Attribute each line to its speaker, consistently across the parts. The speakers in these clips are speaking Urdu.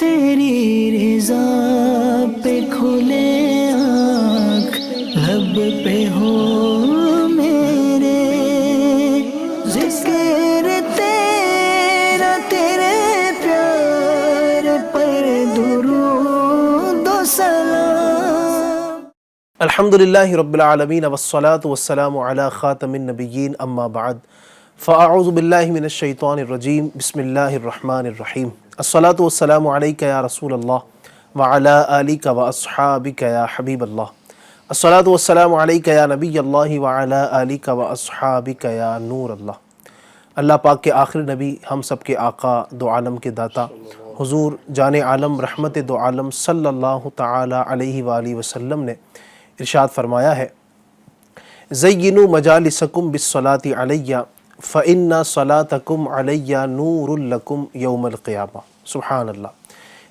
Speaker 1: تیری رضا پہ کھلے آنکھ لب پہ ہو میرے، ذکر تیرا تیرے پیار پر درود و سلام۔
Speaker 2: الحمدللہ رب العالمین والصلاة والسلام علی خاتم النبیین اما بعد فاعوذ باللہ من الشیطان الرجیم بسم اللہ الرحمن الرحیم۔ الصلاة والسلام علیک یا رسول اللہ وعلی آلک واصحابک یا حبیب اللہ۔ الصلاة والسلام علیک یا نبی اللہ وعلی آلک واصحابک یا نور اللہ۔ اللہ پاک کے آخری نبی، ہم سب کے آقا، دو عالم کے داتا، حضور جان عالم رحمت دو عالم صلی اللہ تعالی علیہ وآلہ وسلم نے ارشاد فرمایا ہے، زینوا مجالسکم بالصلاۃ علیہ فإن صلاتکم علیہ نور لکم یوم القیامہ۔ سبحان اللہ۔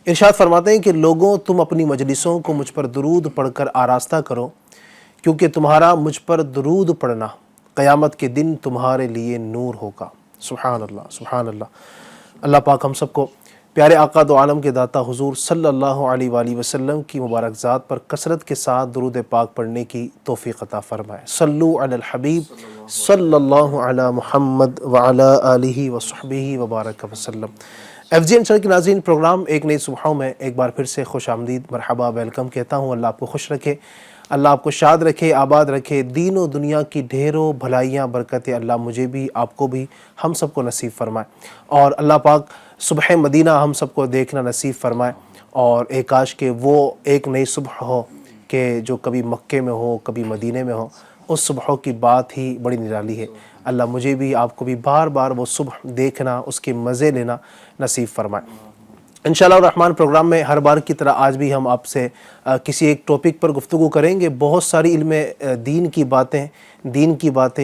Speaker 2: ارشاد فرماتے ہیں کہ لوگوں، تم اپنی مجلسوں کو مجھ پر درود پڑھ کر آراستہ کرو، کیونکہ تمہارا مجھ پر درود پڑھنا قیامت کے دن تمہارے لیے نور ہوگا۔ سبحان اللہ، سبحان اللہ۔ اللہ پاک ہم سب کو پیارے آقا دو عالم کے داتا حضور صلی اللہ علیہ وآلہ وسلم کی مبارک ذات پر کثرت کے ساتھ درود پاک پڑھنے کی توفیق عطا فرمائے۔ صلو علی الحبیب صلی اللہ علی محمد وعلی آلہ وصحبہ وبارک وسلم۔ ایف جی این چینل کے ناظرین، پروگرام ایک نئی صبحوں میں ایک بار پھر سے خوش آمدید، مرحبا، ویلکم کہتا ہوں۔ اللہ آپ کو خوش رکھے، اللہ آپ کو شاد رکھے، آباد رکھے، دین و دنیا کی ڈھیروں بھلائیاں برکتیں اللہ مجھے بھی، آپ کو بھی، ہم سب کو نصیب فرمائے، اور اللہ پاک صبح مدینہ ہم سب کو دیکھنا نصیب فرمائے، اور ایک کاش کہ وہ ایک نئی صبح ہو کہ جو کبھی مکے میں ہو، کبھی مدینے میں ہو، اس صبحوں کی بات ہی بڑی نرالی ہے۔ اللہ مجھے بھی، آپ کو بھی بار بار وہ صبح دیکھنا، اس کے مزے لینا نصیب فرمائے۔ انشاءاللہ الرحمن پروگرام میں ہر بار کی طرح آج بھی ہم آپ سے کسی ایک ٹاپک پر گفتگو کریں گے۔ بہت ساری علم دین کی باتیں،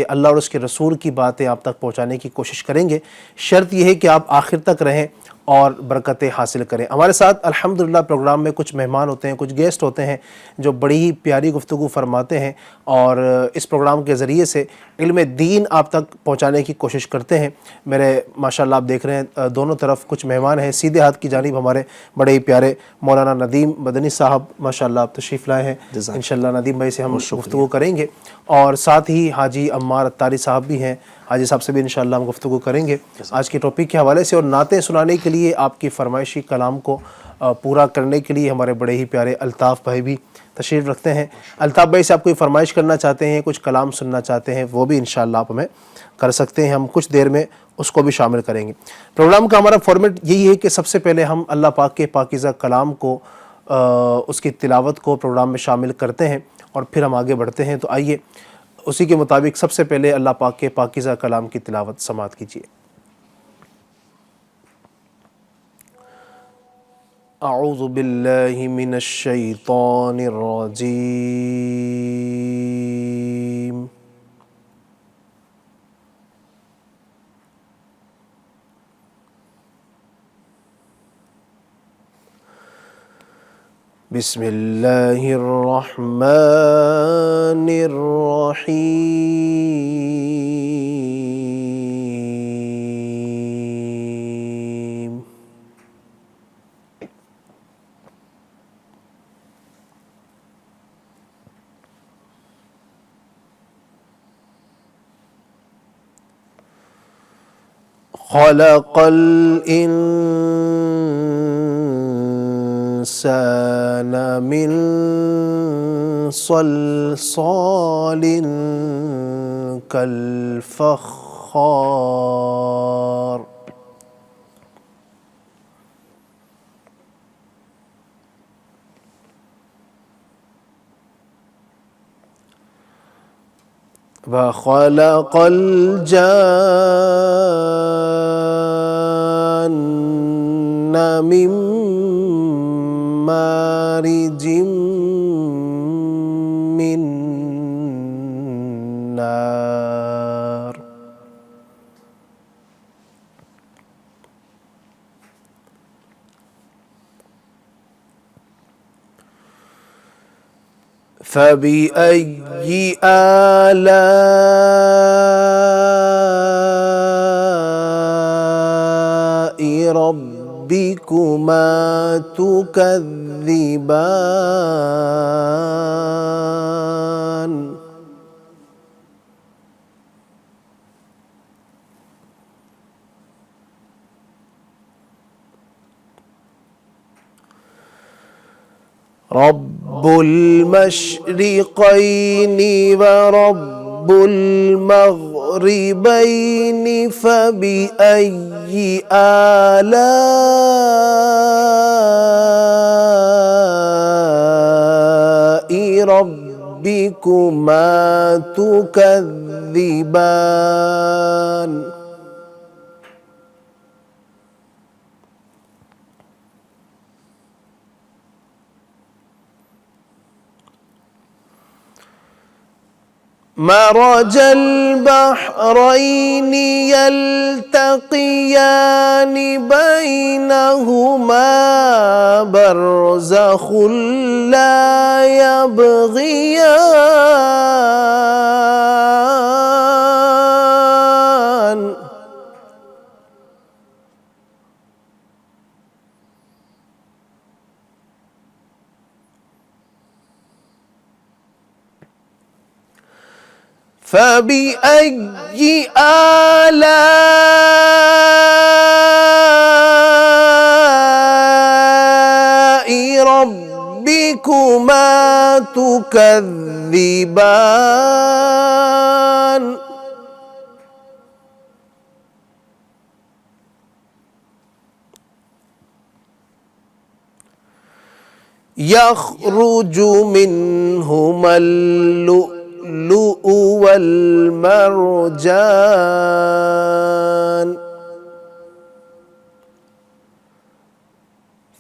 Speaker 2: اللہ اور اس کے رسول کی باتیں آپ تک پہنچانے کی کوشش کریں گے۔ شرط یہ ہے کہ آپ آخر تک رہیں اور برکتیں حاصل کریں۔ ہمارے ساتھ الحمدللہ پروگرام میں کچھ مہمان ہوتے ہیں، کچھ گیسٹ ہوتے ہیں جو بڑی ہی پیاری گفتگو فرماتے ہیں، اور اس پروگرام کے ذریعے سے علم دین آپ تک پہنچانے کی کوشش کرتے ہیں۔ میرے ماشاءاللہ آپ دیکھ رہے ہیں دونوں طرف کچھ مہمان ہیں، سیدھے ہاتھ کی جانب ہمارے بڑے ہی پیارے مولانا ندیم مدنی صاحب ماشاءاللہ آپ تشریف لائے ہیں۔ انشاءاللہ ندیم بھائی سے ہم گفتگو کریں گے، اور ساتھ ہی حاجی عمار اتاری صاحب بھی ہیں، حاجی صاحب سے بھی انشاءاللہ ہم گفتگو کریں گے آج کے ٹاپک کے حوالے سے، اور نعتیں سنانے کے لیے آپ کی فرمائشی کلام کو پورا کرنے کے لیے ہمارے بڑے ہی پیارے الطاف بھائی بھی تشریف رکھتے ہیں۔ الطاف بھائی سے آپ کوئی فرمائش کرنا چاہتے ہیں، کچھ کلام سننا چاہتے ہیں، وہ بھی انشاءاللہ آپ ہمیں کر سکتے ہیں، ہم کچھ دیر میں اس کو بھی شامل کریں گے۔ پروگرام کا ہمارا فارمیٹ یہی ہے کہ سب سے پہلے ہم اللہ پاک کے پاکیزہ کلام کو، اس کی تلاوت کو پروگرام میں شامل کرتے ہیں، اور پھر ہم آگے بڑھتے ہیں۔ تو آئیے اسی کے مطابق سب سے پہلے اللہ پاک کے پاکیزہ کلام کی تلاوت سماعت کیجیے۔ اعوذ باللہ من الشیطان الرجیم۔ بسم اللہ الرحمن الرحیم۔ خلق الإنسان من صلصال كالفخار وخلق الجان من مارج من نار۔ فبأي آلاء ربكما ربكما تكذبان رب المشرقين ورب المغربين فبأي آلاء ربكما تكذبان مرج البحرين يلتقيان بينهما برزخ لا يبغيان فبأي آلاء ربكما تكذبان يخرج منهما اللؤلؤ والمرجان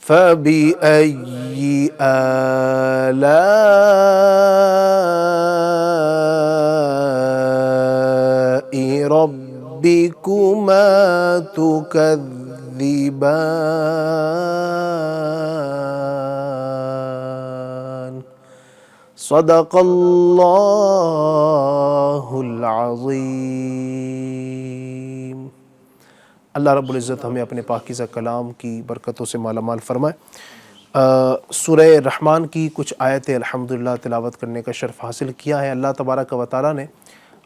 Speaker 2: فبأي آلاء ربكما تكذبان صدق اللہ العظیم۔ اللہ رب العزت ہمیں اپنے پاکیزہ کلام کی برکتوں سے مالا مال فرمائے۔ سورہ رحمان کی کچھ آیتیں الحمدللہ تلاوت کرنے کا شرف حاصل کیا ہے۔ اللہ تبارک و تعالیٰ نے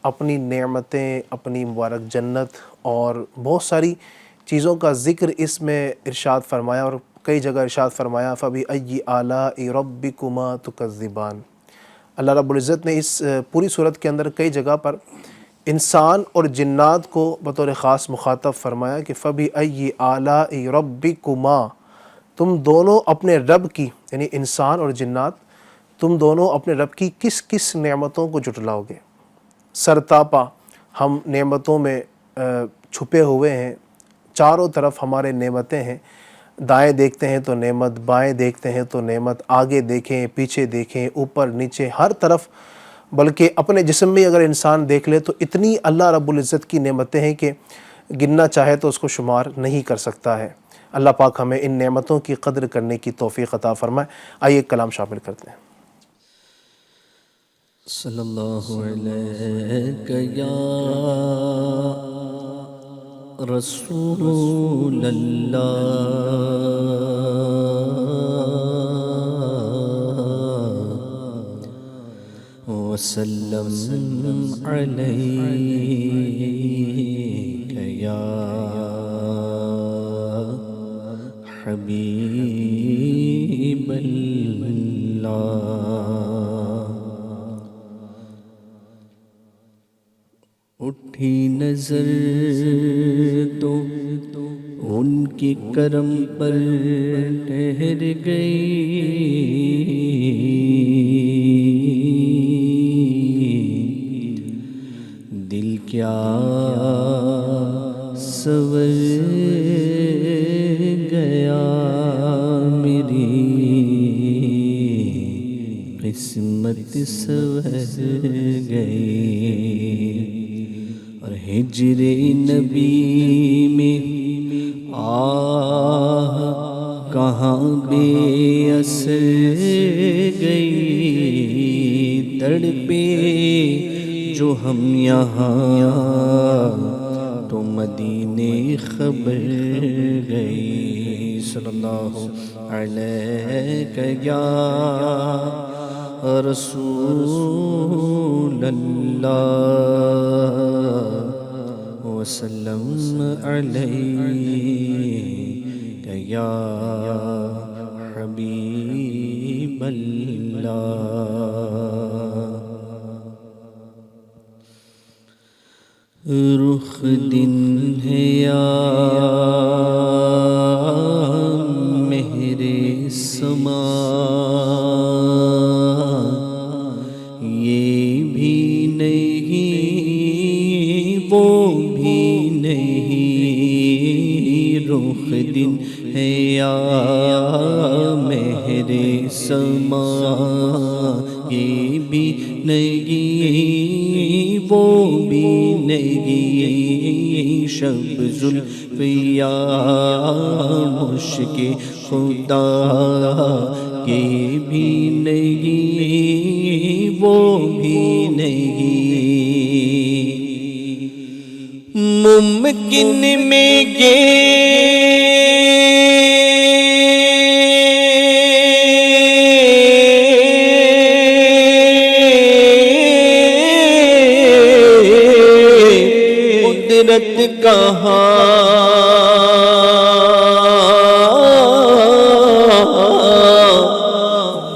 Speaker 2: اپنی نعمتیں، اپنی مبارک جنت اور بہت ساری چیزوں کا ذکر اس میں ارشاد فرمایا، اور کئی جگہ ارشاد فرمایا فَبِأَيِّ آلَاءِ رَبِّكُمَا تُكَذِّبَانِ۔ اللہ رب العزت نے اس پوری صورت کے اندر کئی جگہ پر انسان اور جنات کو بطور خاص مخاطب فرمایا کہ فَبِأَيِّ آلَاءِ رَبِّكُمَا، تم دونوں اپنے رب کی، یعنی انسان اور جنات، تم دونوں اپنے رب کی کس کس نعمتوں کو جھٹلاؤ گے۔ سرتاپا ہم نعمتوں میں چھپے ہوئے ہیں، چاروں طرف ہمارے نعمتیں ہیں، دائیں دیکھتے ہیں تو نعمت، بائیں دیکھتے ہیں تو نعمت، آگے دیکھیں پیچھے دیکھیں اوپر نیچے ہر طرف، بلکہ اپنے جسم میں اگر انسان دیکھ لے تو اتنی اللہ رب العزت کی نعمتیں ہیں کہ گننا چاہے تو اس کو شمار نہیں کر سکتا ہے۔ اللہ پاک ہمیں ان نعمتوں کی قدر کرنے کی توفیق عطا فرمائے۔ آئیے کلام شامل کرتے ہیں۔
Speaker 3: صلی اللہ علیہ یا رسول اللہ وسلم علیک یا حبیب اللہ۔ اٹھی نظر تو ان کے کرم پر ٹھہر گئی، دل کیا سور گیا میری، قسمت سور گئی، اور ہجر نبی میں آہ کہاں بے اثر گئی، تڑپے جو ہم یہاں تو مدینے خبر گئی، صلی اللہ علیہ یا رسول اللہ وسلم علیک یا حبیب اللہ رخ دن ہے یا مہر سما یہ بھی نہیں وہ بھی نہیں رخ دن ہے یا مہر سما یہ بھی نہیں وہ بھی نہیں شب زلف یا مشک خدا یہ بھی نہیں وہ بھی نہیں ممکن میں قدرت کہاں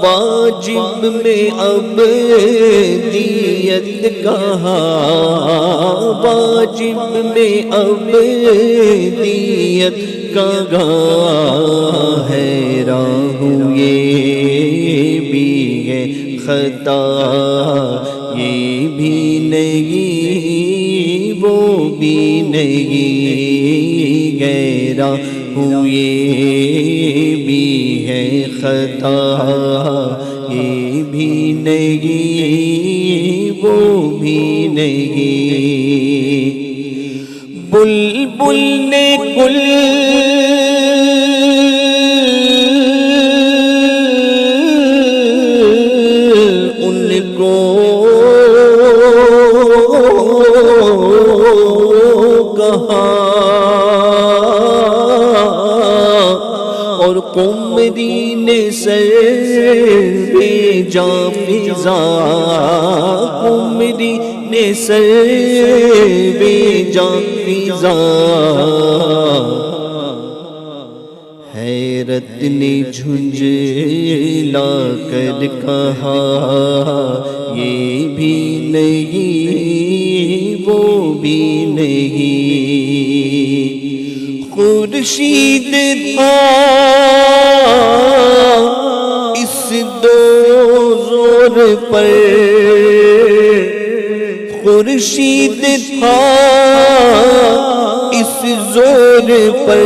Speaker 3: واجب میں اب دیت کہاں واجب میں اب دیت کہاں حیران ہوں یہ بھی ہے خطا یہ بھی نہیں وہ بھی نہیں گہرا ہوں یہ بھی ہے خطا یہ بھی نہیں وہ بھی نہیں بلبل نے کل ان کو کہا اور قمری نے سر بھیجا فضا قمری نے سر بھیجا فضا حیرت نے جھنجھلا کر کہا یہ بھی نہیں وہ بھی نہیں خورشید تھا اس دو زور پر خورشید تھا اس زور پر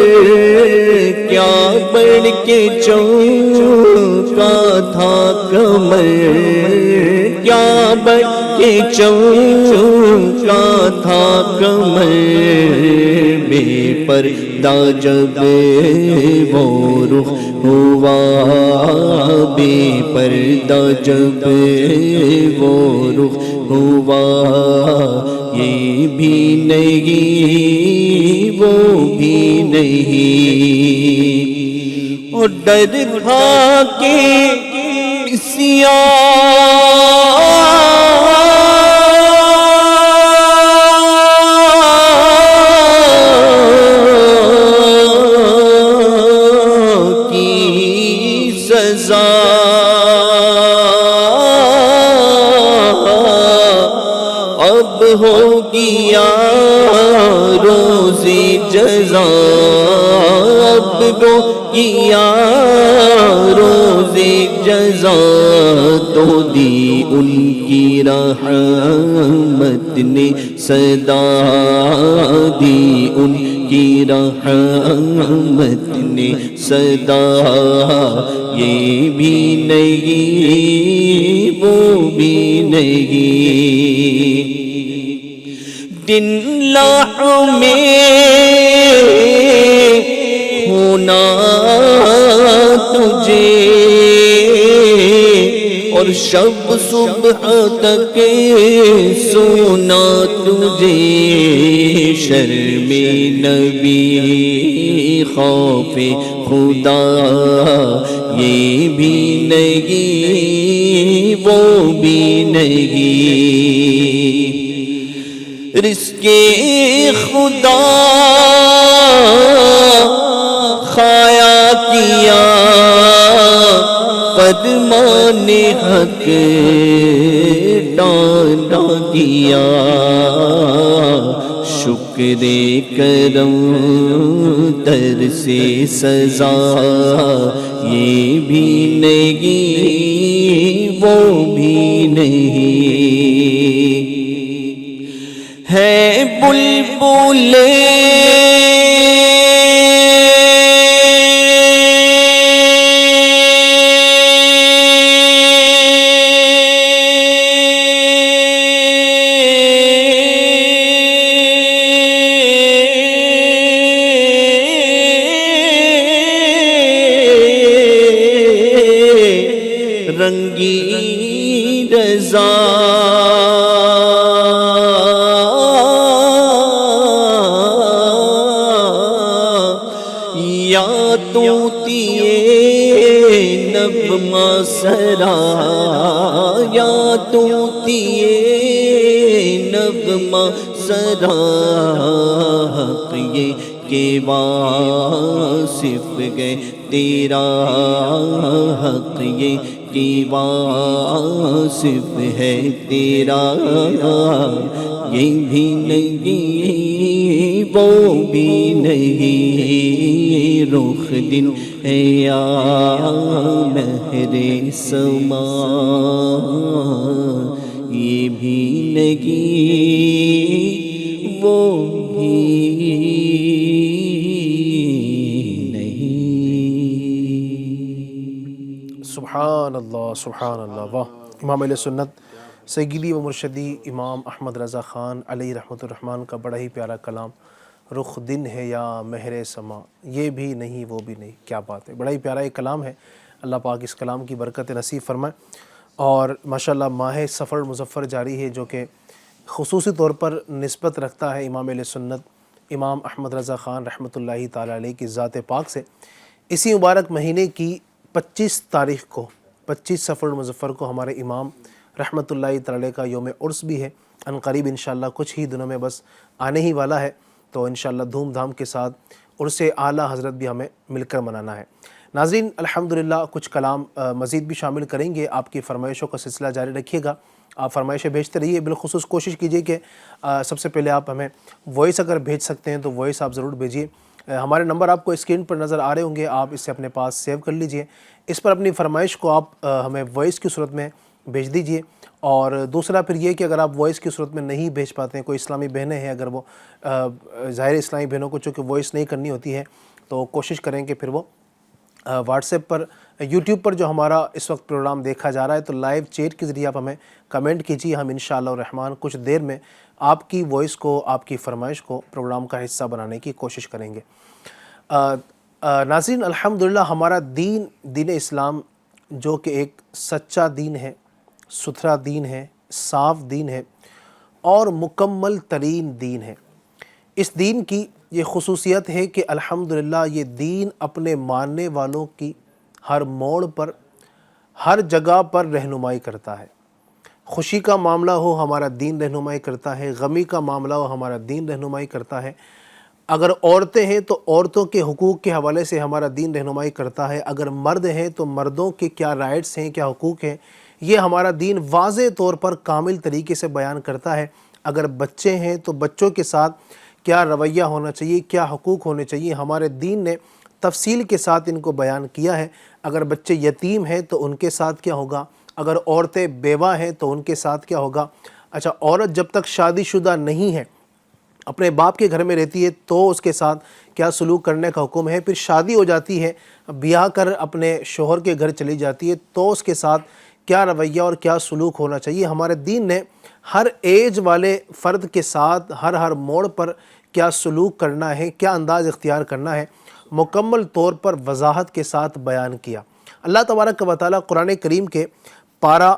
Speaker 3: کیا بڑھ کے چونکا تھا کمر کیا بڑھ کے چونکا تھا کمر بے پردہ جب وہ رخ ہوا بے پردہ جب وہ رخ ہوا یہ بھی نہیں وہ بھی نہیں اور ڈر تھا کہ کی سزا اب ہوگی یا روزی جزا اب ہوگی یا روزی جزا تو دی ان کی رحمت نے صدا دی ان کی رحمت نے صدا یہ بھی نہیں وہ بھی نہیں دن لاحوں میں ہونا تجھے اور شب صبح تک سونا تجھے شرم نبی خوف خدا یہ بھی نہیں وہ بھی نہیں، رزق خدا کھایا کیا فرمان حق ڈانڈا کیا، شکر کرم در سے سزا یہ بھی نہیں وہ بھی نہیں، ہے رنگی رضا یا طوطیے نغمہ سرا، یا طوطیے نغمہ سرا، حق یہ کہ واصف گئے تیرا، حق یہ کہ واصف ہے تیرا، یہ بھی نہیں وہ بھی نہیں، رخ دن ہے یا مہر سما یہ بھی نہیں وہ بھی
Speaker 2: سبحان اللہ سبحان اللہ، واہ! امام اہل سنت سیدی و مرشدی امام احمد رضا خان علیہ رحمۃ الرحمن کا بڑا ہی پیارا کلام، رخ دن ہے یا مہر سما یہ بھی نہیں وہ بھی نہیں، کیا بات ہے! بڑا ہی پیارا ایک کلام ہے، اللہ پاک اس کلام کی برکت نصیب فرمائے۔ اور ماشاءاللہ ماہ سفر مظفر جاری ہے جو کہ خصوصی طور پر نسبت رکھتا ہے امام اہل سنت امام احمد رضا خان رحمۃ اللہ تعالیٰ علیہ کی ذات پاک سے۔ اسی مبارک مہینے کی 25 تاریخ کو 25 سفر مظفر کو ہمارے امام رحمۃ اللہ تعالیٰ کا یوم عرس بھی ہے، ان قریب انشاءاللہ کچھ ہی دنوں میں بس آنے ہی والا ہے، تو انشاءاللہ دھوم دھام کے ساتھ عرس اعلیٰ حضرت بھی ہمیں مل کر منانا ہے۔ ناظرین الحمدللہ کچھ کلام مزید بھی شامل کریں گے، آپ کی فرمائشوں کا سلسلہ جاری رکھیے گا، آپ فرمائشیں بھیجتے رہیے، بالخصوص کوشش کیجیے کہ سب سے پہلے آپ ہمیں وائس اگر بھیج سکتے ہیں تو وائس آپ ضرور بھیجیے۔ ہمارے نمبر آپ کو اسکرین پر نظر آ رہے ہوں گے، آپ اسے اپنے پاس سیو کر لیجئے، اس پر اپنی فرمائش کو آپ ہمیں وائس کی صورت میں بھیج دیجئے۔ اور دوسرا پھر یہ کہ اگر آپ وائس کی صورت میں نہیں بھیج پاتے ہیں، کوئی اسلامی بہنیں ہیں اگر وہ ظاہر اسلامی بہنوں کو چونکہ وائس نہیں کرنی ہوتی ہے تو کوشش کریں کہ پھر وہ واٹس ایپ پر یوٹیوب پر جو ہمارا اس وقت پروگرام دیکھا جا رہا ہے تو لائیو چیٹ کے ذریعے آپ ہمیں کمنٹ کیجیے، ہم انشاءاللہ الرحمن کچھ دیر میں آپ کی وائس کو آپ کی فرمائش کو پروگرام کا حصہ بنانے کی کوشش کریں گے۔ ناظرین الحمدللہ ہمارا دین اسلام جو کہ ایک سچا دین ہے، ستھرا دین ہے، صاف دین ہے اور مکمل ترین دین ہے۔ اس دین کی یہ خصوصیت ہے کہ الحمدللہ یہ دین اپنے ماننے والوں کی ہر موڑ پر ہر جگہ پر رہنمائی کرتا ہے۔ خوشی کا معاملہ ہو ہمارا دین رہنمائی کرتا ہے، غمی کا معاملہ ہو ہمارا دین رہنمائی کرتا ہے، اگر عورتیں ہیں تو عورتوں کے حقوق کے حوالے سے ہمارا دین رہنمائی کرتا ہے، اگر مرد ہیں تو مردوں کے کیا رائٹس ہیں، کیا حقوق ہیں، یہ ہمارا دین واضح طور پر کامل طریقے سے بیان کرتا ہے۔ اگر بچے ہیں تو بچوں کے ساتھ کیا رویہ ہونا چاہیے، کیا حقوق ہونے چاہیے، ہمارے دین نے تفصیل کے ساتھ ان کو بیان کیا ہے۔ اگر بچے یتیم ہیں تو ان کے ساتھ کیا ہوگا، اگر عورتیں بیوہ ہیں تو ان کے ساتھ کیا ہوگا۔ اچھا، عورت جب تک شادی شدہ نہیں ہے، اپنے باپ کے گھر میں رہتی ہے تو اس کے ساتھ کیا سلوک کرنے کا حکم ہے، پھر شادی ہو جاتی ہے، بیاہ کر اپنے شوہر کے گھر چلی جاتی ہے تو اس کے ساتھ کیا رویہ اور کیا سلوک ہونا چاہیے۔ ہمارے دین نے ہر ایج والے فرد کے ساتھ ہر موڑ پر کیا سلوک کرنا ہے، کیا انداز اختیار کرنا ہے، مکمل طور پر وضاحت کے ساتھ بیان کیا۔ اللہ تبارک و تعالیٰ قرآن کریم کے پارہ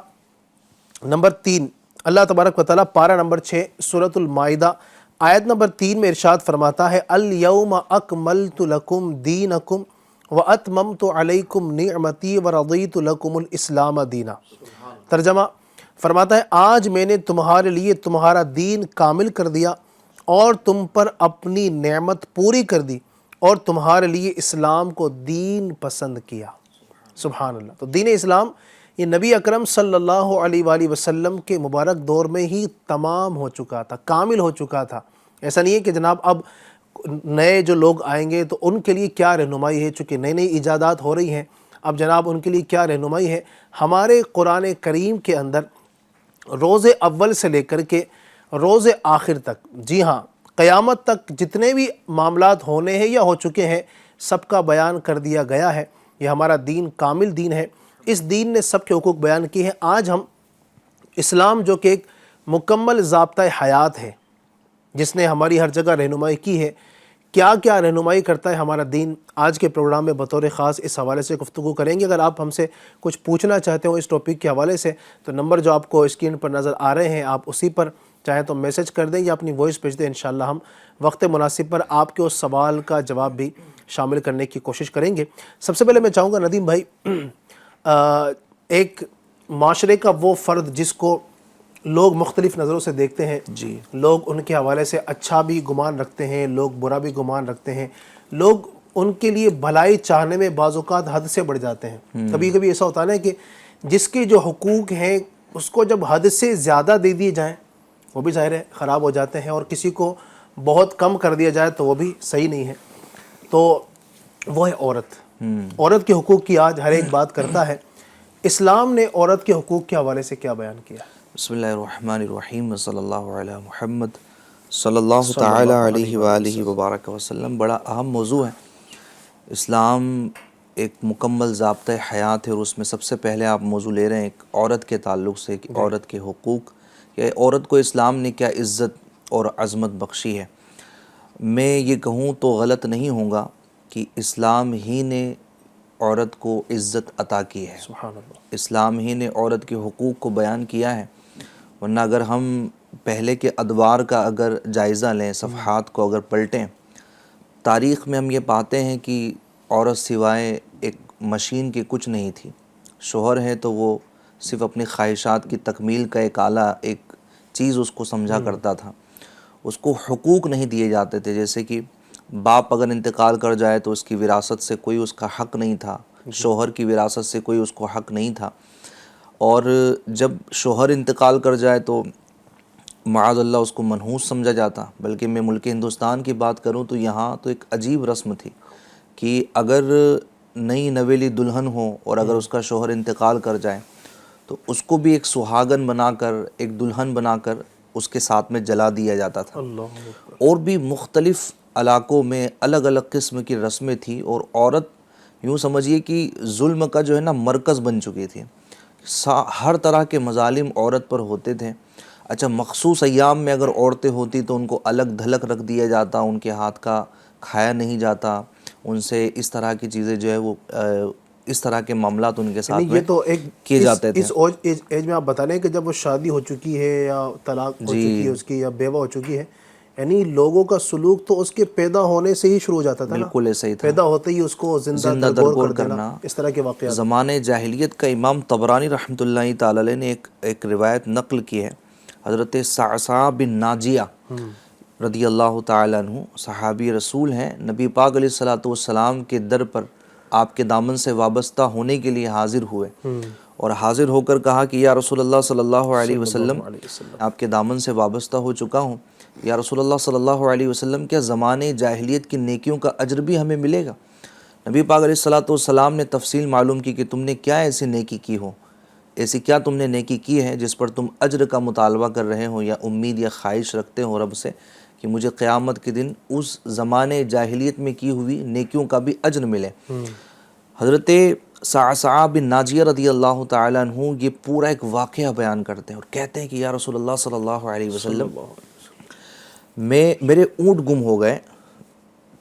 Speaker 2: نمبر 3، اللہ تبارک و تعالیٰ پارہ نمبر 6 سورۃ المائدہ آیت نمبر 3 میں ارشاد فرماتا ہے الیوم اکملت لکم دینکم واتممت علیکم نعمتی ورضیت لکم الاسلام دینا۔ ترجمہ فرماتا ہے آج میں نے تمہارے لیے تمہارا دین کامل کر دیا اور تم پر اپنی نعمت پوری کر دی اور تمہارے لیے اسلام کو دین پسند کیا۔ سبحان اللہ۔ تو دین اسلام یہ نبی اکرم صلی اللہ علیہ وآلہ وسلم کے مبارک دور میں ہی تمام ہو چکا تھا، کامل ہو چکا تھا۔ ایسا نہیں ہے کہ جناب اب نئے جو لوگ آئیں گے تو ان کے لیے کیا رہنمائی ہے، چونکہ نئی نئی ایجادات ہو رہی ہیں، اب جناب ان کے لیے کیا رہنمائی ہے۔ ہمارے قرآن کریم کے اندر روز اول سے لے کر کے روز آخر تک، جی ہاں قیامت تک جتنے بھی معاملات ہونے ہیں یا ہو چکے ہیں سب کا بیان کر دیا گیا ہے۔ یہ ہمارا دین کامل دین ہے، اس دین نے سب کے حقوق بیان کیے ہیں۔ آج ہم اسلام جو کہ ایک مکمل ضابطۂ حیات ہے جس نے ہماری ہر جگہ رہنمائی کی ہے، کیا کیا رہنمائی کرتا ہے ہمارا دین، آج کے پروگرام میں بطور خاص اس حوالے سے گفتگو کریں گے۔ اگر آپ ہم سے کچھ پوچھنا چاہتے ہو اس ٹاپک کے حوالے سے تو نمبر جو آپ کو اسکرین پر نظر آ رہے ہیں آپ اسی پر چاہیں تو میسج کر دیں یا اپنی وائس بھیج دیں، انشاءاللہ ہم وقت مناسب پر آپ کے اس سوال کا جواب بھی شامل کرنے کی کوشش کریں گے۔ سب سے پہلے میں چاہوں گا ندیم بھائی، ایک معاشرے کا وہ فرد جس کو لوگ مختلف نظروں سے دیکھتے ہیں،
Speaker 4: جی،
Speaker 2: لوگ ان کے حوالے سے اچھا بھی گمان رکھتے ہیں، لوگ برا بھی گمان رکھتے ہیں، لوگ ان کے لیے بھلائی چاہنے میں بعض اوقات حد سے بڑھ جاتے ہیں۔ کبھی کبھی ایسا ہوتا ہے کہ جس کے جو حقوق ہیں اس کو جب حد سے زیادہ دے دیے جائیں وہ بھی ظاہر ہے خراب ہو جاتے ہیں، اور کسی کو بہت کم کر دیا جائے تو وہ بھی صحیح نہیں ہے۔ تو وہ ہے عورت۔ عورت کے حقوق کی آج ہر ایک بات کرتا ہے۔ اسلام نے عورت کے حقوق کے حوالے سے کیا بیان کیا؟
Speaker 4: بسم اللہ الرحمن الرحیم، صلی اللہ علی محمد صلی اللہ تعالی علیہ وآلہ وبارک وسلم۔ بڑا اہم موضوع ہے۔ اسلام ایک مکمل ضابطۂ حیات ہے، اور اس میں سب سے پہلے آپ موضوع لے رہے ہیں ایک عورت کے تعلق سے، کہ عورت کے حقوق، یا عورت کو اسلام نے کیا عزت اور عظمت بخشی ہے۔ میں یہ کہوں تو غلط نہیں ہوں گا کہ اسلام ہی نے عورت کو عزت عطا کی ہے،
Speaker 2: سبحان اللہ۔
Speaker 4: اسلام ہی نے عورت کے حقوق کو بیان کیا ہے۔ ورنہ اگر ہم پہلے کے ادوار کا اگر جائزہ لیں، صفحات کو اگر پلٹیں، تاریخ میں ہم یہ پاتے ہیں کہ عورت سوائے ایک مشین کے کچھ نہیں تھی۔ شوہر ہے تو وہ صرف اپنی خواہشات کی تکمیل کا ایک آلہ، ایک چیز اس کو سمجھا کرتا تھا۔ اس کو حقوق نہیں دیے جاتے تھے، جیسے کہ باپ اگر انتقال کر جائے تو اس کی وراثت سے کوئی اس کا حق نہیں تھا، شوہر کی وراثت سے کوئی اس کو حق نہیں تھا۔ اور جب شوہر انتقال کر جائے تو معاذ اللہ اس کو منحوس سمجھا جاتا۔ بلکہ میں ملک ہندوستان کی بات کروں تو یہاں تو ایک عجیب رسم تھی کہ اگر نئی نویلی دلہن ہو اور اگر اس کا شوہر انتقال کر جائے تو اس کو بھی ایک سہاگن بنا کر، ایک دلہن بنا کر اس کے ساتھ میں جلا دیا جاتا تھا۔ اور بھی مختلف علاقوں میں الگ الگ قسم کی رسمیں تھیں، اور عورت یوں سمجھیے کہ ظلم کا جو ہے نا مرکز بن چکی تھی۔ ہر طرح کے مظالم عورت پر ہوتے تھے۔ اچھا، مخصوص ایام میں اگر عورتیں ہوتی تو ان کو الگ دھلک رکھ دیا جاتا، ان کے ہاتھ کا کھایا نہیں جاتا، ان سے اس طرح کی چیزیں جو ہے وہ اس طرح کے معاملات ان کے ساتھ میں کیے جاتے تھے۔
Speaker 2: اس ایج میں آپ بتا رہے ہیں کہ جب وہ شادی ہو چکی ہے یا طلاق ہو چکی ہے اس کی، یا بیوہ ہو چکی ہے، یعنی لوگوں کا سلوک تو اس کے پیدا ہونے سے ہی شروع ہو جاتا تھا۔
Speaker 4: بالکل ایسا ہی تھا،
Speaker 2: پیدا ہوتے ہی اس کو زندہ درگور کرنا، اس طرح کے واقعات۔
Speaker 4: زمانے جاہلیت کا امام طبرانی رحمۃ اللہ تعالی علیہ نے ایک روایت نقل کی ہے۔ حضرت صعصع بن ناجیہ رضی اللہ تعالی عنہ صحابی رسول ہیں، نبی پاک علیہ الصلوۃ والسلام کے در پر آپ کے دامن سے وابستہ ہونے کے لیے حاضر ہوئے، اور حاضر ہو کر کہا کہ یا رسول اللہ صلی اللہ علیہ وسلم، آپ کے دامن سے وابستہ ہو چکا ہوں، یا رسول اللہ صلی اللہ علیہ وسلم، کیا زمانے جاہلیت کی نیکیوں کا اجر بھی ہمیں ملے گا؟ نبی پاک علیہ الصلوۃ والسلام نے تفصیل معلوم کی کہ تم نے کیا ایسی نیکی کی ہو، ایسی کیا تم نے نیکی کی ہے جس پر تم اجر کا مطالبہ کر رہے ہو، یا امید یا خواہش رکھتے ہو رب سے کہ مجھے قیامت کے دن اس زمانے جاہلیت میں کی ہوئی نیکیوں کا بھی اجر ملے۔ حضرت صعصع بن ناجیہ رضی اللہ تعالی عنہ یہ پورا ایک واقعہ بیان کرتے ہیں اور کہتے ہیں کہ یا رسول اللہ صلی اللہ علیہ وسلم، میرے اونٹ گم ہو گئے،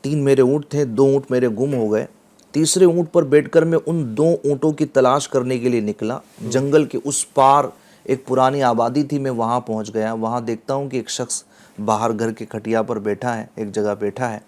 Speaker 4: 3 میرے اونٹ تھے، 2 اونٹ میرے گم ہو گئے۔ تیسرے اونٹ پر بیٹھ کر میں ان 2 اونٹوں کی تلاش کرنے کے لیے نکلا، جنگل کے اس پار ایک پرانی آبادی تھی، میں وہاں پہنچ گیا، وہاں دیکھتا ہوں کہ ایک شخص باہر گھر کے کھٹیا پر بیٹھا ہے، ایک جگہ بیٹھا ہے،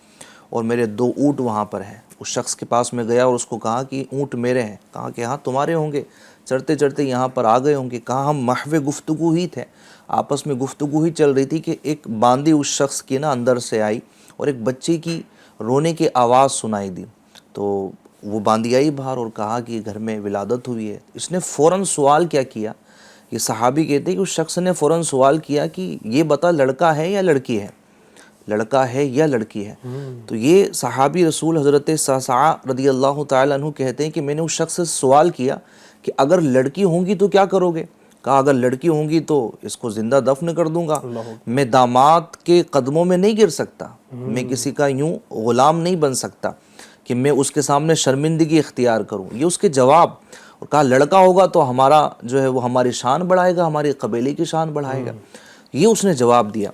Speaker 4: اور میرے 2 اونٹ وہاں پر ہیں۔ اس شخص کے پاس میں گیا اور اس کو کہا کہ اونٹ میرے ہیں۔ کہا کہ ہاں تمہارے ہوں گے، چڑھتے چڑھتے یہاں پر آ گئے ہوں گے۔ کہا ہم محو گفتگو ہی تھے، آپس میں گفتگو ہی چل رہی تھی کہ ایک باندی اس شخص کی نا اندر سے آئی اور ایک بچے کی رونے کی آواز سنائی دی۔ تو وہ باندی آئی باہر اور کہا کہ گھر میں ولادت ہوئی ہے۔ اس نے فوراً سوال کیا کیا، یہ صحابی کہتے ہیں کہ اس شخص نے فوراً سوال کیا کہ یہ بتا لڑکا ہے یا لڑکی ہے، لڑکا ہے یا لڑکی ہے؟ تو یہ صحابی رسول حضرت صعصعہ رضی اللہ تعالیٰ عنہ کہتے ہیں کہ میں نے اس شخص سے سوال کیا کہ اگر لڑکی ہوں گی تو کیا کرو گے؟ کہا اگر لڑکی ہوں گی تو اس کو زندہ دفن کر دوں گا، میں داماد کے قدموں میں نہیں گر سکتا، میں کسی کا یوں غلام نہیں بن سکتا کہ میں اس کے سامنے شرمندگی اختیار کروں۔ یہ اس کے جواب۔ اور کہا لڑکا ہوگا تو ہمارا جو ہے وہ ہماری شان بڑھائے گا، ہماری قبیلے کی شان بڑھائے گا۔ یہ اس نے جواب دیا۔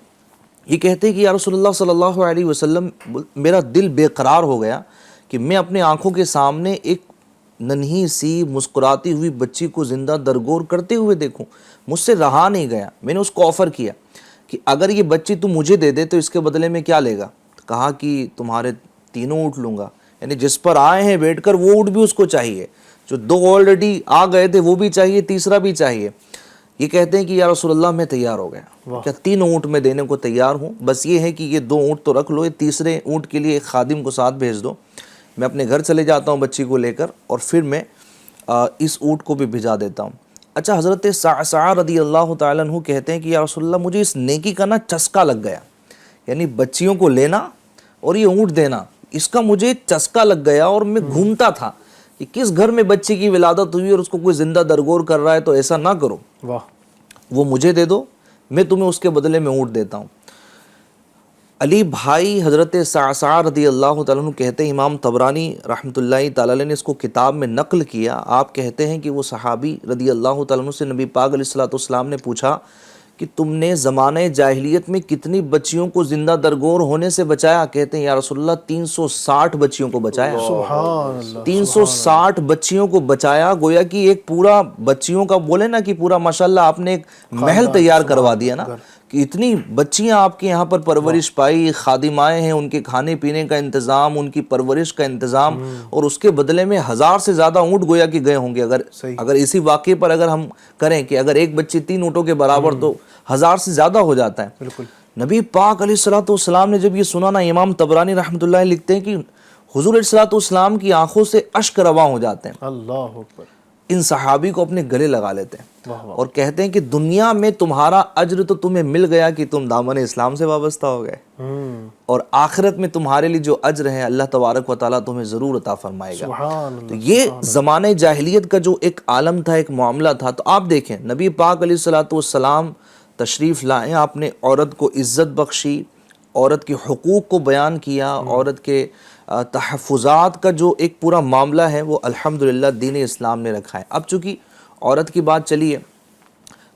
Speaker 4: یہ کہتے ہیں کہ یا رسول اللہ صلی اللہ علیہ وسلم، میرا دل بے قرار ہو گیا کہ میں اپنے آنکھوں کے سامنے ایک ننھی سی مسکراتی ہوئی بچی کو زندہ درگور کرتے ہوئے دیکھوں، مجھ سے رہا نہیں گیا۔ میں نے اس کو آفر کیا کہ اگر یہ بچی تم مجھے دے دے تو اس کے بدلے میں کیا لے گا؟ کہا کہ تمہارے 3 اونٹ لوں گا، یعنی جس پر آئے ہیں بیٹھ کر وہ اونٹ بھی اس کو چاہیے، جو 2 آلریڈی آ گئے تھے وہ بھی چاہیے، تیسرا بھی چاہیے۔ یہ کہتے ہیں کہ یا رسول اللہ میں تیار ہو گیا، کیا 3 اونٹ میں دینے کو تیار ہوں، بس یہ ہے کہ یہ 2 اونٹ تو رکھ لو، یہ تیسرے اونٹ کے لیے ایک خادم کو ساتھ بھیج دو، میں اپنے گھر چلے جاتا ہوں بچی کو لے کر، اور پھر میں اس اونٹ کو بھی بھجا دیتا ہوں۔ اچھا، حضرت صعصعہ رضی اللہ تعالیٰ عنہ کہتے ہیں کہ یا رسول اللہ مجھے اس نیکی کا نا چسکا لگ گیا، یعنی بچیوں کو لینا اور یہ اونٹ دینا، اس کا مجھے چسکا لگ گیا، اور میں گھومتا تھا کہ کس گھر میں بچے کی ولادت ہوئی اور اس کو کوئی زندہ درگور کر رہا ہے، تو ایسا نہ کرو، وہ مجھے دے دو، میں تمہیں اس کے بدلے میں اونٹ دیتا ہوں۔ علی بھائی حضرت صعصعہ رضی اللہ تعالیٰ عنہ کہتے ہیں، امام طبرانی رحمۃ اللہ تعالیٰ علیہ نے اس کو کتاب میں نقل کیا، آپ کہتے ہیں کہ وہ صحابی رضی اللہ تعالیٰ عنہ سے نبی پاک علیہ الصلوۃ والسلام نے پوچھا کہ تم نے زمانہ جاہلیت میں کتنی بچیوں کو زندہ درگور ہونے سے بچایا؟ کہتے ہیں یا رسول اللہ 360 بچیوں کو بچایا۔
Speaker 2: سبحان اللہ،
Speaker 4: 360 بچیوں کو بچایا، گویا کہ ایک پورا بچیوں کا بولے نا کہ پورا ماشاءاللہ آپ نے ایک محل تیار کروا دیا نا، کہ اتنی بچیاں آپ کے یہاں پر پرورش پائی، خادمائیں ہیں، ان کے کھانے پینے کا انتظام، ان کی پرورش کا انتظام، اور اس کے بدلے میں 1000 سے زیادہ اونٹ گویا کہ گئے ہوں گے۔ اگر اسی واقعے پر اگر ہم کریں کہ اگر ایک بچی 3 اونٹوں کے برابر، تو 1000 سے زیادہ ہو جاتا ہے۔
Speaker 2: بالکل۔
Speaker 4: نبی پاک علیہ الصلوۃ والسلام نے جب یہ سنا نا، امام طبرانی رحمۃ اللہ علیہ لکھتے ہیں کہ حضور علیہ الصلوۃ والسلام کی آنکھوں سے اشک رواں ہو جاتے ہیں،
Speaker 2: اللہ اکبر۔
Speaker 4: ان صحابی کو اپنے گلے لگا لیتے ہیں اور کہتے ہیں کہ دنیا میں تمہارا اجر تو تمہیں مل گیا کہ تم دامن اسلام سے وابستہ ہو گئے، اور آخرت میں تمہارے لیے جو اجر ہے اللہ تبارک و تعالیٰ تمہیں ضرور عطا فرمائے گا۔
Speaker 2: سبحان
Speaker 4: تو یہ زمانہ جاہلیت کا جو ایک عالم تھا، ایک معاملہ تھا۔ تو آپ دیکھیں نبی پاک علیہ الصلوۃ والسلام تشریف لائیں، آپ نے عورت کو عزت بخشی، عورت کے حقوق کو بیان کیا، عورت کے تحفظات کا جو ایک پورا معاملہ ہے وہ الحمدللہ دین اسلام نے رکھا ہے۔ اب چونکہ عورت کی بات چلی ہے،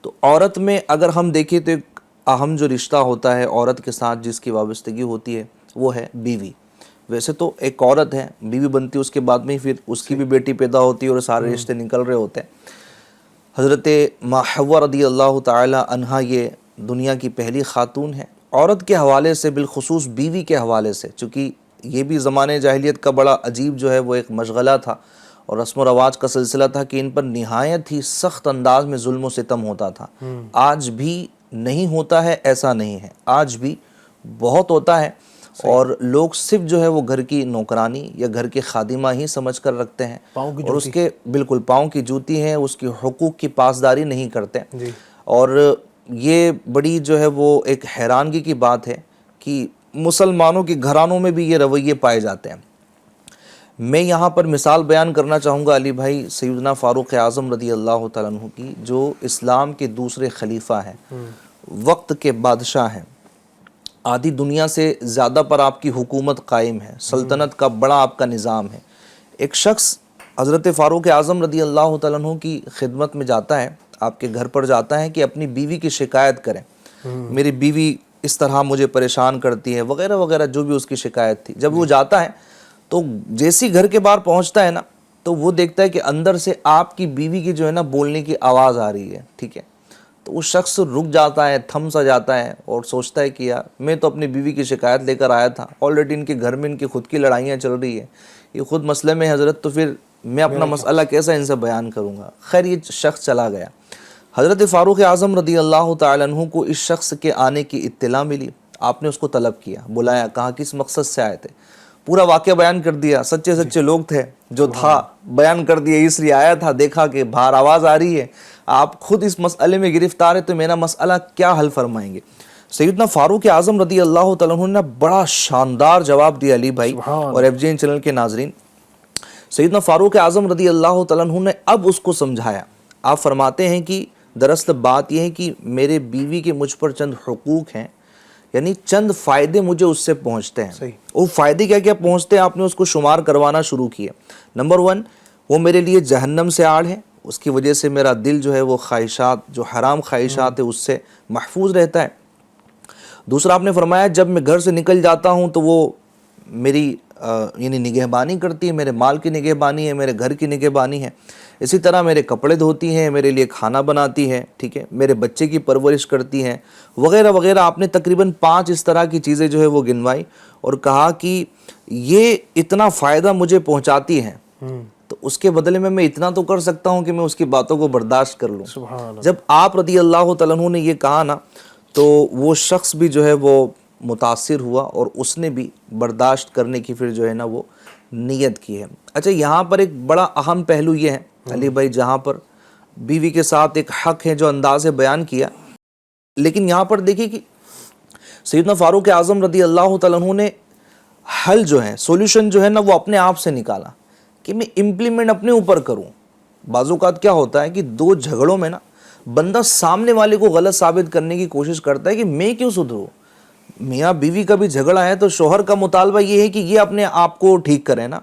Speaker 4: تو عورت میں اگر ہم دیکھیں تو ایک اہم جو رشتہ ہوتا ہے عورت کے ساتھ جس کی وابستگی ہوتی ہے وہ ہے بیوی۔ ویسے تو ایک عورت ہے، بیوی بنتی ہے، اس کے بعد میں پھر اس کی بھی بیٹی پیدا ہوتی ہے اور سارے رشتے نکل رہے ہوتے ہیں۔ حضرت ماں حوا رضی اللہ تعالی عنہا یہ دنیا کی پہلی خاتون ہے۔ عورت کے حوالے سے، بالخصوص بیوی کے حوالے سے، چونکہ یہ بھی زمانے جاہلیت کا بڑا عجیب جو ہے وہ ایک مشغلہ تھا اور رسم و رواج کا سلسلہ تھا کہ ان پر نہایت ہی سخت انداز میں ظلم و ستم ہوتا تھا۔ آج بھی نہیں ہوتا ہے ایسا نہیں ہے، آج بھی بہت ہوتا ہے، اور لوگ صرف جو ہے وہ گھر کی نوکرانی یا گھر کی خادمہ ہی سمجھ کر رکھتے ہیں، اور اس کے بالکل پاؤں کی جوتی ہے، اس کی حقوق کی پاسداری نہیں کرتے۔ اور یہ بڑی جو ہے وہ ایک حیرانگی کی بات ہے کہ مسلمانوں کے گھرانوں میں بھی یہ رویے پائے جاتے ہیں۔ میں یہاں پر مثال بیان کرنا چاہوں گا علی بھائی سیدنا فاروق اعظم رضی اللہ تعالیٰ عنہ کی، جو اسلام کے دوسرے خلیفہ ہیں، وقت کے بادشاہ ہیں، آدھی دنیا سے زیادہ پر آپ کی حکومت قائم ہے، سلطنت کا بڑا آپ کا نظام ہے۔ ایک شخص حضرت فاروق اعظم رضی اللہ تعالیٰ عنہ کی خدمت میں جاتا ہے، آپ کے گھر پر جاتا ہے کہ اپنی بیوی کی شکایت کریں، میری بیوی اس طرح مجھے پریشان کرتی ہے وغیرہ وغیرہ، جو بھی اس کی شکایت تھی۔ جب وہ جاتا ہے تو جیسی گھر کے باہر پہنچتا ہے نا، تو وہ دیکھتا ہے کہ اندر سے آپ کی بیوی کی جو ہے نا بولنے کی آواز آ رہی ہے، ٹھیک ہے، تو تو وہ شخص رک جاتا ہے, تھم سا جاتا ہے اور سوچتا ہے کہ یار میں تو اپنی بیوی کی شکایت لے کر آیا تھا, آلریڈی ان کے گھر میں ان کی خود کی لڑائیاں چل رہی ہیں, یہ خود مسئلے میں حضرت, تو پھر میں اپنا مسئلہ کیسا ان سے بیان کروں گا. خیر یہ شخص چلا گیا. حضرت فاروق اعظم رضی اللہ تعالیٰ عنہ کو اس شخص کے آنے کی اطلاع ملی. آپ نے اس کو طلب کیا, بلایا, کہا کس مقصد سے آئے تھے, پورا واقعہ بیان کر دیا. سچے سچے لوگ تھے, جو تھا بیان کر دیا, اس لیے آیا تھا, دیکھا کہ باہر آواز آ رہی ہے, آپ خود اس مسئلے میں گرفتار ہے, تو میرا مسئلہ کیا حل فرمائیں گے. سیدنا فاروق اعظم رضی اللہ تعالیٰ عنہ نے بڑا شاندار جواب دیا علی بھائی اور ایف جی این چینل کے ناظرین. سیدنا فاروق اعظم رضی اللہ تعالیٰ عنہ نے اب اس کو سمجھایا. آپ فرماتے ہیں کہ دراصل بات یہ ہے کہ میرے بیوی کے مجھ پر چند حقوق ہیں, یعنی چند فائدے مجھے اس سے پہنچتے ہیں. وہ فائدے کیا کیا پہنچتے ہیں, آپ نے اس کو شمار کروانا شروع کیا. نمبر 1, وہ میرے لیے جہنم سے آڑ ہے, اس کی وجہ سے میرا دل جو ہے وہ خواہشات, جو حرام خواہشات ہے اس سے محفوظ رہتا ہے. دوسرا آپ نے فرمایا جب میں گھر سے نکل جاتا ہوں تو وہ میری یعنی نگہبانی کرتی ہے, میرے مال کی نگہبانی ہے, میرے گھر کی نگہبانی ہے. اسی طرح میرے کپڑے دھوتی ہیں, میرے لیے کھانا بناتی ہے, ٹھیک ہے, میرے بچے کی پرورش کرتی ہیں, وغیرہ وغیرہ. آپ نے تقریباً 5 اس طرح کی چیزیں جو ہے وہ گنوائی اور کہا کہ یہ اتنا فائدہ مجھے پہنچاتی ہیں, تو اس کے بدلے میں اتنا تو کر سکتا ہوں کہ میں اس کی باتوں کو برداشت کر لوں. جب آپ رضی اللہ تعالیٰ عنہ نے یہ کہا نا, تو وہ شخص بھی جو ہے وہ متاثر ہوا اور اس نے بھی برداشت کرنے کی پھر جو ہے نا وہ نیت کی ہے. اچھا یہاں پر ایک بڑا اہم پہلو یہ ہے علی بھائی, جہاں پر بیوی کے ساتھ ایک حق ہے جو انداز بیان کیا, لیکن یہاں پر دیکھیے کہ سیدنا فاروق اعظم رضی اللہ تعالیٰ عنہ نے حل جو ہے, سولوشن جو ہے نا وہ اپنے آپ سے نکالا کہ میں امپلیمنٹ اپنے اوپر کروں. بعض اوقات کیا ہوتا ہے کہ 2 جھگڑوں میں نا بندہ سامنے والے کو غلط ثابت کرنے کی کوشش کرتا ہے کہ میں کیوں سدھروں. میاں بیوی کا بھی جھگڑا ہے تو شوہر کا مطالبہ یہ ہے کہ یہ اپنے آپ کو ٹھیک کریں نا,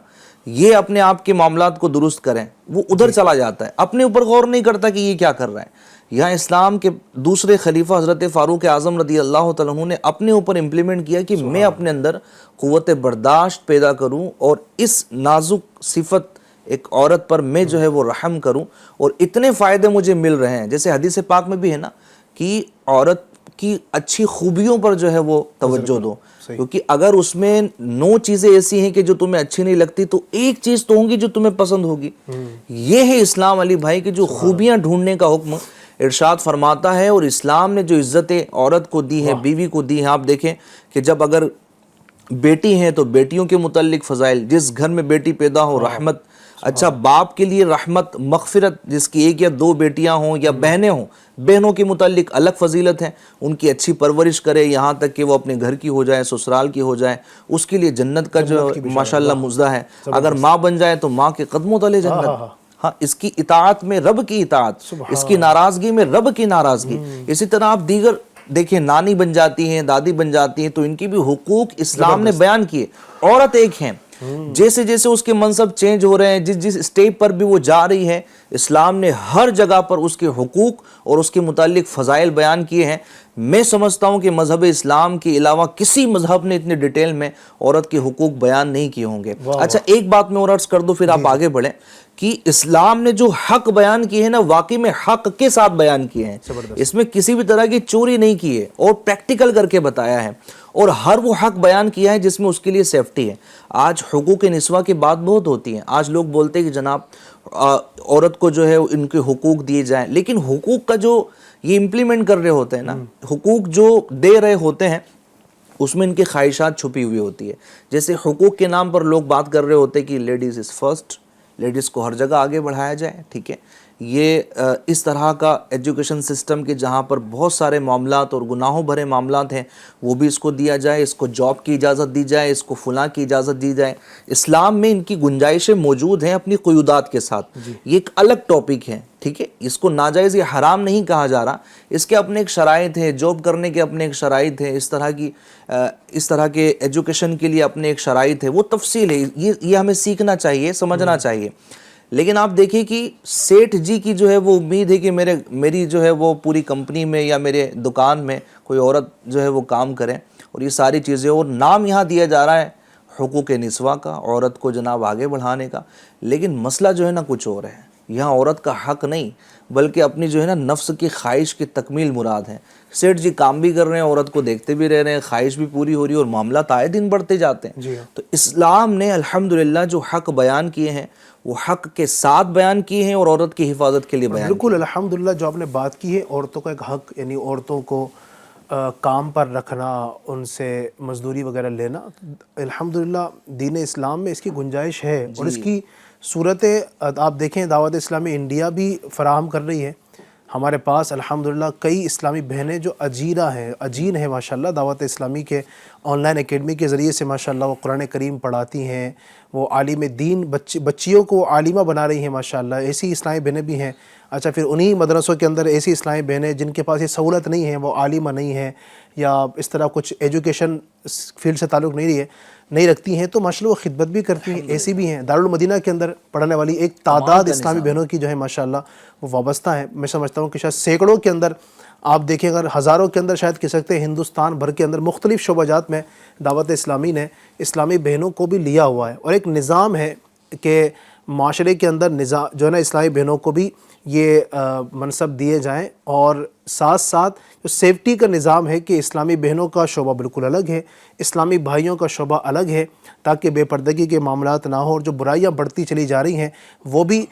Speaker 4: یہ اپنے آپ کے معاملات کو درست کریں. وہ ادھر چلا جاتا ہے, اپنے اوپر غور نہیں کرتا کہ یہ کیا کر رہا ہے. یہاں اسلام کے دوسرے خلیفہ حضرت فاروق اعظم رضی اللہ تعالیٰ عنہ نے اپنے اوپر امپلیمنٹ کیا کہ میں اپنے اندر قوت برداشت پیدا کروں اور اس نازک صفت ایک عورت پر میں جو ہے وہ رحم کروں, اور اتنے فائدے مجھے مل رہے ہیں. جیسے حدیث پاک میں بھی ہے نا کہ عورت کی اچھی خوبیوں پر جو ہے وہ توجہ دو, کیونکہ اگر اس میں 9 چیزیں ایسی ہیں کہ جو تمہیں اچھی نہیں لگتی تو ایک چیز تو ہوگی جو تمہیں پسند ہوگی. یہ ہے اسلام علی بھائی کہ جو خوبیاں ڈھونڈنے کا حکم ارشاد فرماتا ہے. اور اسلام نے جو عزتیں عورت کو دی ہے, بیوی کو دی ہیں, آپ دیکھیں کہ جب اگر بیٹی ہیں تو بیٹیوں کے متعلق فضائل, جس گھر میں بیٹی پیدا ہو رحمت. اچھا باپ کے لیے رحمت, مغفرت, جس کی 1 یا 2 بیٹیاں ہوں یا بہنیں ہوں, بہنوں کے متعلق الگ فضیلت ہے, ان کی اچھی پرورش کرے یہاں تک کہ وہ اپنے گھر کی ہو جائے, سسرال کی ہو جائے, اس کے لیے جنت کا جو ماشاءاللہ مزدہ ہے. اگر ماں بن جائے تو ماں کے قدموں تلے جنت. ہاں, اس کی اطاعت میں رب کی اطاعت, اس کی ناراضگی میں رب کی ناراضگی. اسی طرح آپ دیگر دیکھیں, نانی بن جاتی ہیں, دادی بن جاتی ہیں, تو ان کی بھی حقوق اسلام نے بیان کیے. عورت ایک ہیں, جیسے جیسے اس کے منصب چینج ہو رہے ہیں, جس اسٹیپ پر بھی وہ جا رہی ہے, اسلام نے ہر جگہ پر اس کے حقوق اور اس کے متعلق فضائل بیان کیے ہیں. میں سمجھتا ہوں کہ مذہب اسلام کے علاوہ کسی مذہب نے اتنے ڈیٹیل میں عورت کے حقوق بیان نہیں کیے ہوں گے. اچھا ایک بات میں اور عرض کر دو پھر آپ آگے بڑھیں کہ اسلام نے جو حق بیان کیے ہیں نا, واقعی میں حق کے ساتھ بیان کیے ہیں. اس میں کسی بھی طرح کی چوری نہیں کی ہے اور پریکٹیکل کر کے بتایا ہے, اور ہر وہ حق بیان کیا ہے جس میں اس کے لیے سیفٹی ہے. آج حقوق نسواں کی بات بہت ہوتی ہے, آج لوگ بولتے ہیں کہ جناب عورت کو جو ہے ان کے حقوق دیے جائیں, لیکن حقوق کا جو یہ امپلیمنٹ کر رہے ہوتے ہیں نا, حقوق جو دے رہے ہوتے ہیں اس میں ان کی خواہشات چھپی ہوئی ہوتی ہے. جیسے حقوق کے نام پر لوگ بات کر رہے ہوتے ہیں کہ لیڈیز از فرسٹ, لیڈیز کو ہر جگہ آگے بڑھایا جائے, ٹھیک ہے. یہ اس طرح کا ایجوکیشن سسٹم کے جہاں پر بہت سارے معاملات اور گناہوں بھرے معاملات ہیں وہ بھی اس کو دیا جائے, اس کو جاب کی اجازت دی جائے, اس کو فلاں کی اجازت دی جائے. اسلام میں ان کی گنجائشیں موجود ہیں اپنی قیودات کے ساتھ. یہ ایک الگ ٹاپک ہے, ٹھیک ہے, اس کو ناجائز یا حرام نہیں کہا جا رہا, اس کے اپنے ایک شرائط ہے, جاب کرنے کے اپنے ایک شرائط ہے, اس طرح کے ایجوکیشن کے لیے اپنے ایک شرائط ہے, وہ تفصیل ہے, یہ ہمیں سیکھنا چاہیے, سمجھنا چاہیے. لیکن آپ دیکھیں کہ سیٹھ جی کی جو ہے وہ امید ہے کہ میری جو ہے وہ پوری کمپنی میں یا میرے دکان میں کوئی عورت جو ہے وہ کام کرے, اور یہ ساری چیزیں, اور نام یہاں دیا جا رہا ہے حقوق نسواں کا, عورت کو جناب آگے بڑھانے کا, لیکن مسئلہ جو ہے نا کچھ اور ہے. یہاں عورت کا حق نہیں بلکہ اپنی جو ہے نا نفس کی خواہش کی تکمیل مراد ہے. سیٹھ جی کام بھی کر رہے ہیں, عورت کو دیکھتے بھی رہ رہے ہیں, خواہش بھی پوری ہو رہی ہے اور معاملات آئے دن بڑھتے جاتے ہیں. تو اسلام نے الحمدللہ جو حق بیان کیے ہیں وہ حق کے ساتھ بیان کیے ہیں اور عورت کی حفاظت کے لیے بیان
Speaker 2: بالکل الحمدللہ. جو آپ نے بات کی ہے عورتوں کا ایک حق, یعنی عورتوں کو کام پر رکھنا, ان سے مزدوری وغیرہ لینا, الحمدللہ دین اسلام میں اس کی گنجائش ہے. اور اس کی صورتیں آپ دیکھیں دعوت اسلامی انڈیا بھی فراہم کر رہی ہے. ہمارے پاس الحمدللہ کئی اسلامی بہنیں جو اجین ہیں ماشاءاللہ دعوت اسلامی کے آن لائن اکیڈمی کے ذریعے سے ماشاءاللہ وہ قرآن کریم پڑھاتی ہیں, وہ عالم دین بچیوں کو عالمہ بنا رہی ہیں ماشاءاللہ. ایسی اسلامی بہنیں بھی ہیں. اچھا پھر انہی مدرسوں کے اندر ایسی اسلامی بہنیں جن کے پاس یہ سہولت نہیں ہے, وہ عالمہ نہیں ہیں یا اس طرح کچھ ایجوکیشن فیلڈ سے تعلق نہیں رکھتی ہیں, تو ماشاءاللہ وہ خدمت بھی کرتی ہیں. ایسی بھی ہیں دارالمدینہ کے اندر پڑھنے والی ایک تعداد اسلامی بہنوں کی جو ہے ماشاءاللہ وہ وابستہ ہیں. میں سمجھتا ہوں کہ شاید سینکڑوں کے اندر آپ دیکھیں, اگر ہزاروں کے اندر شاید کہہ سکتے ہیں ہندوستان بھر کے اندر مختلف شعبہ جات میں دعوت اسلامی نے اسلامی بہنوں کو بھی لیا ہوا ہے. اور ایک نظام ہے کہ معاشرے کے اندر نظام جو ہے نا اسلامی بہنوں کو بھی یہ منصب دیے جائیں, اور ساتھ ساتھ جو سیفٹی کا نظام ہے کہ اسلامی بہنوں کا شعبہ بالکل الگ ہے, اسلامی بھائیوں کا شعبہ الگ ہے, تاکہ بے پردگی کے معاملات نہ ہوں اور جو برائیاں بڑھتی چلی جا رہی ہیں وہ بھی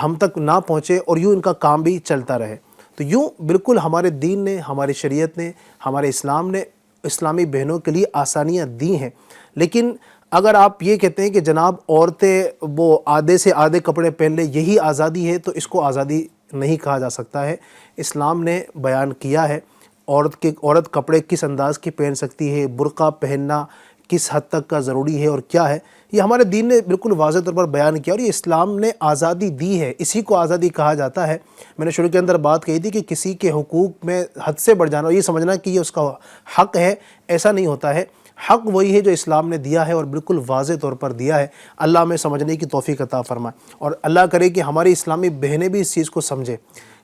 Speaker 2: ہم تک نہ پہنچے اور یوں ان کا کام بھی چلتا رہے. تو یوں بالکل ہمارے دین نے, ہماری شریعت نے, ہمارے اسلام نے اسلامی بہنوں کے لیے آسانیاں دی ہیں. لیکن اگر آپ یہ کہتے ہیں کہ جناب عورتیں وہ آدھے سے آدھے کپڑے پہن لیں یہی آزادی ہے, تو اس کو آزادی نہیں کہا جا سکتا ہے. اسلام نے بیان کیا ہے عورت کپڑے کس انداز کی پہن سکتی ہے, برقع پہننا کس حد تک کا ضروری ہے اور کیا ہے, یہ ہمارے دین نے بالکل واضح طور پر بیان کیا, اور یہ اسلام نے آزادی دی ہے. اسی کو آزادی کہا جاتا ہے. میں نے شروع کے اندر بات کہی تھی کہ کسی کے حقوق میں حد سے بڑھ جانا اور یہ سمجھنا کہ یہ اس کا حق ہے, ایسا نہیں ہوتا ہے. حق وہی ہے جو اسلام نے دیا ہے اور بالکل واضح طور پر دیا ہے. اللہ ہمیں سمجھنے کی توفیق عطا فرمائے, اور اللہ کرے کہ ہماری اسلامی بہنیں بھی اس چیز کو سمجھیں